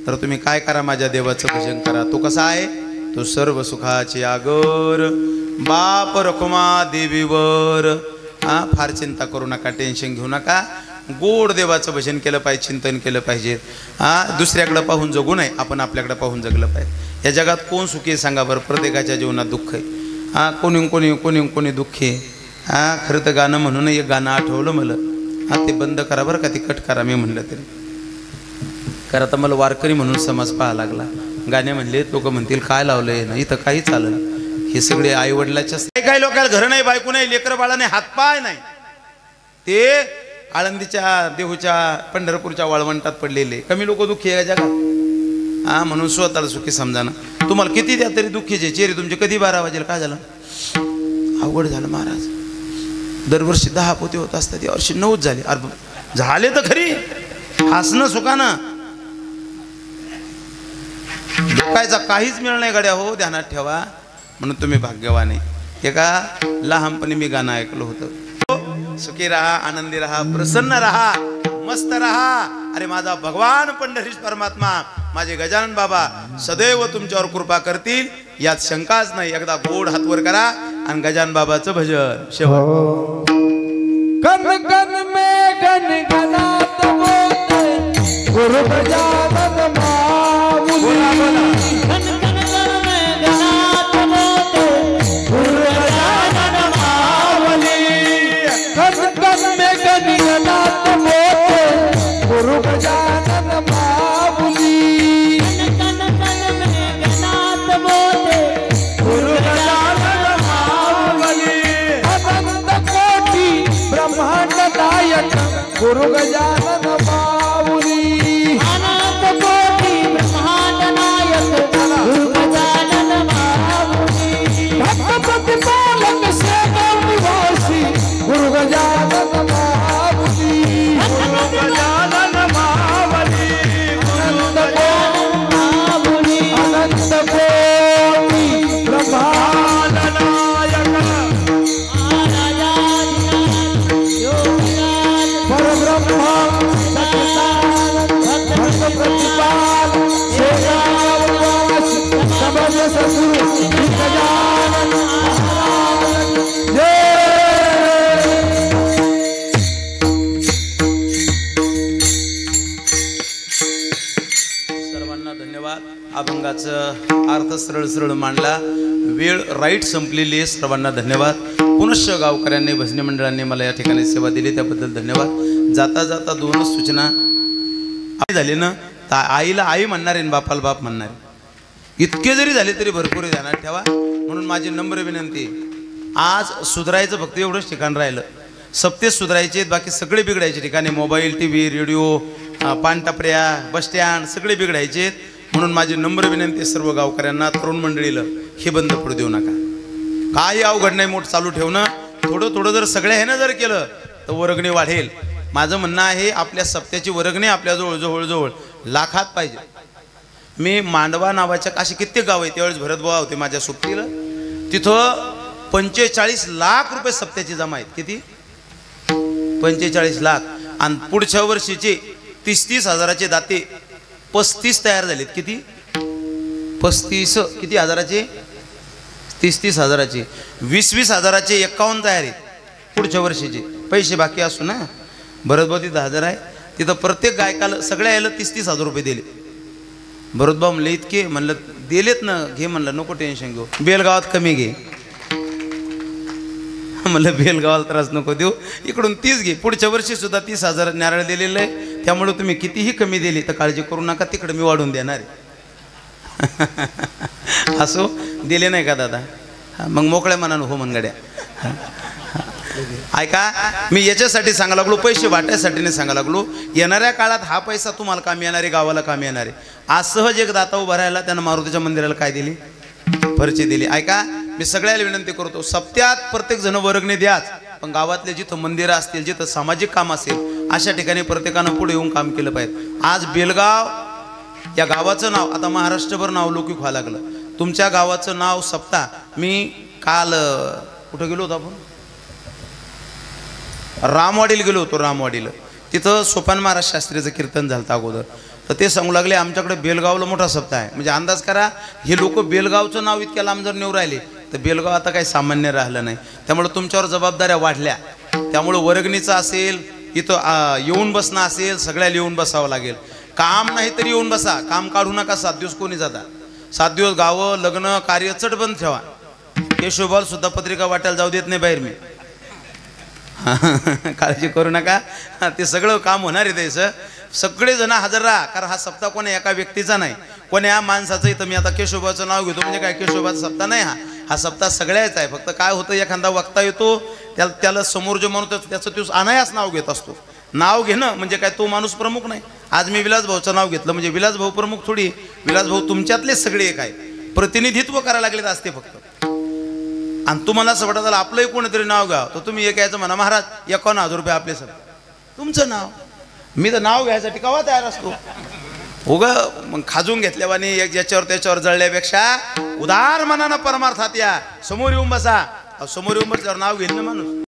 तर तुम्ही काय करा? माझ्या देवाचं भजन करा. तो कसा आहे? तो सर्व सुखाचे आगर. बाप रखुमा देवीवर. फार चिंता करू नका, टेन्शन घेऊ नका. गोड देवाचं भजन केलं पाहिजे, चिंतन केलं पाहिजे. दुसऱ्याकडे पाहून जगू नये, आपण आपल्याकडे पाहून जगलं पाहिजे. या जगात कोण सुखी आहे सांगा बरं? प्रत्येकाच्या जीवनात दुःख आहे. कोणी दुःखी आहे. खरं तर गाणं म्हणून एक गाणं आठवलं मला. ते बंद करा बरं का, ते कट करा मी म्हणलं तरी. कारण आता मला वारकरी म्हणून समाज पाहा लागला. गाणे म्हणले, लोक म्हणतील काय लावलंय ना, इथं काही चाललं. हे सगळे आई वडिलाच्या. काही लोकांना घर नाही, बायको नाही, लेकर बाळा नाही, हातपाय नाही. ते आळंदीच्या, देहूच्या, पंढरपूरच्या वाळवंटात पडलेले कमी लोक दुःखी आहे जगात. म्हणून स्वतःला सुखी समजा ना. तुम्हाला किती द्या तरी दुःखीचे चेहरे तुमचे. कधी 12 वाजेल काय झालं? अवघड झालं महाराज. दरवर्षी 10 पोते होत असतात, यावर्षी 9 झाले. अरे झाले तर खरी, हसणं सुखानं. डोकायचा काहीच मिळ नाही गड्या. हो, ध्यानात ठेवा. म्हणून तुम्ही भाग्यवान आहे. हे का लहानपणी मी गाणं ऐकलं होतं. सुखी रहा, आनंदी रहा, प्रसन्न रहा, मस्त रहा. अरे माझा भगवान पंढरीश परमात्मा, माझे गजानन बाबा सदैव तुमच्यावर कृपा करतील, यात शंकाच नाही. एकदा गोड हात वर करा आणि गजानन बाबाचं भजन. शेवट कन कन में गण गणात बोलते गुरु गजानन माऊली. कन कन में गणात बोलते गुरु गजानन माऊली. कन कन में गण गणात बोलते गुरु गजानन माऊली. कन कन में गणात बोलते गुरु गजानन माऊली. अनंत कोटी ब्रह्मांड नायक गुरु गजानन माऊली. अनंत कोटी ब्रह्मांड नायक गुरु सद्गुरु श्री गजानन महाराज जय. सर्वांना धन्यवाद. अभंगाचं अर्थ सरळ सरळ मांडला. वेळ राईट संपलेली आहे. सर्वांना धन्यवाद. पुनश्च गावकऱ्यांनी भजनी मंडळांनी मला या ठिकाणी सेवा दिली त्याबद्दल धन्यवाद. जाता जाता दोनच सूचना झाली ना. आईला आई म्हणणारे आणि बापाला बाप म्हणणारे इतके जरी झाले तरी भरपूर ध्यानात ठेवा. म्हणून माझी नम्र विनंती, आज सुधारायचं फक्त एवढंच ठिकाण राहिलं. सप्ते सुधारायचे, बाकी सगळे बिघडायचे ठिकाणी. मोबाईल, टी व्ही, रेडिओ, पानटपऱ्या, बस स्टँड सगळे बिघडायचे. म्हणून माझी नम्र विनंती सर्व गावकऱ्यांना, तरुण मंडळीला, हे बंद पडू देऊ नका. काही अवघड नाही मोठ चालू ठेवणं. थोडं थोडं जर सगळ्या ह्यानं जर केलं तर वर्गणी वाढेल. माझं म्हणणं आहे, आपल्या सप्त्याची वर्गणी आपल्याजवळ जवळजवळ लाखात पाहिजे. मी मांडवा नावाच्या अशी कित्येक गाव आहे, त्यावेळेस भरतभाऊ होते माझ्या सुट्टीला. तिथं 45 लाख रुपये सप्त्याची जमा आहेत. किती? 45 लाख. आणि पुढच्या वर्षीचे 30-30 हजाराचे दाते 35 तयार झालेत. किती? 35. किती हजाराचे? 30-30 हजाराचे. 20-20 हजाराचे 51 तयार आहेत पुढच्या वर्षीचे. पैसे बाकी असू ना. भरतभाऊ तिथं हजर आहे. तिथं प्रत्येक गायकाला सगळ्या याला 30-30 हजार रुपये दिले. भरतभाऊ म्हणले इतके. म्हणलं दिलेत ना, घे. म्हणलं नको टेन्शन घेऊ, बेलगावात कमी घे. म्हणलं बेलगावाला त्रास नको देऊ, इकडून 30 घे. पुढच्या वर्षी सुद्धा 30 हजार नारळ दिलेलं आहे. त्यामुळे तुम्ही कितीही कमी दिली तर काळजी करू नका, तिकडे मी वाढून देणार आहे. असो दिले नाही का दादा? मग मोकळ्या मनानं हो मनगड्या. ऐका, मी याच्यासाठी सांगा लागलो, पैसे वाटायसाठी नाही सांगा लागलो. येणाऱ्या काळात हा पैसा तुम्हाला कामी येणार आहे, गावाला कामी येणार आहे. आज सहज एक दाता उभा राहिला, त्यानं मारुतीच्या मंदिराला काय दिली? फरची दिली. ऐका, मी सगळ्याला विनंती करतो, सप्त्यात प्रत्येक जण वर्गणी द्याच. पण गावातले जिथं मंदिरं असतील, जिथं सामाजिक काम असेल, अशा ठिकाणी प्रत्येकानं पुढे येऊन काम केलं पाहिजे. आज बेलगाव या गावाचं नाव आता महाराष्ट्रभर नाव लौकिक व्हायला लागलं. तुमच्या गावाचं नाव सप्ता. मी काल कुठं गेलो होतो आपण? रामवाडीला गेलो होतो. रामवाडीला तिथं सोपान महाराज शास्त्रीचं कीर्तन झालं अगोदर. तर ते सांगू लागले आमच्याकडे बेलगावला मोठा सप्ता आहे. म्हणजे अंदाज करा, हे लोक बेलगावचं नाव इतक्या लांब जर नेऊ राहिले तर बेलगाव आता काही सामान्य राहिलं नाही. त्यामुळे तुमच्यावर जबाबदाऱ्या वाढल्या. त्यामुळे वर्गणीचं असेल, इथं येऊन बसणं असेल, सगळ्याला येऊन बसावं लागेल. काम नाही तरी येऊन बसा, काम काढू नका. 7 दिवस कोणी जाता? 7 दिवस गावं, लग्न, कार्य चट बंद ठेवा. केशवबाल सुद्धा पत्रिका वाटायला जाऊ देत नाही बाहेर मी. काळजी करू नका, ते सगळं काम होणार आहे. त्याचं सगळेजण हजर राहा. कारण हा सप्ताह कोणी एका व्यक्तीचा नाही, कोण्या माणसाचं. इथं मी आता केशवबाचं नाव घेतो म्हणजे काय केशवबाचा सप्ताह नाही. हा सप्ताह सगळ्याच आहे. फक्त काय होतं, एखादा वक्ता येतो, त्याला समोर जो म्हणतो त्याचं तो अनायास नाव घेत असतो. नाव घेणं म्हणजे काय, तो माणूस प्रमुख नाही. आज मी विलासभाऊचं नाव घेतलं म्हणजे विलासभाऊ प्रमुख थोडी. विलासभाऊ तुमच्यातलेच सगळे एक आहे. प्रतिनिधित्व करायला लागलेत असते फक्त. आणि तुम्हाला असं वाटत आपलंही कोणीतरी नाव घ्या, तर तुम्ही एक यायचं म्हणा, महाराज 51,000 रुपये आपले सब तुमचं नाव. मी तर नाव घ्यायसाठी केव्हा तयार असतो. उगा मग खाजून घेतल्यावानी एक ज्याच्यावर त्याच्यावर जळल्यापेक्षा उदार मनानं परमार्थात या. समोर येऊन बसा. समोर येऊन बसल्यावर नाव घेईन ना माणूस.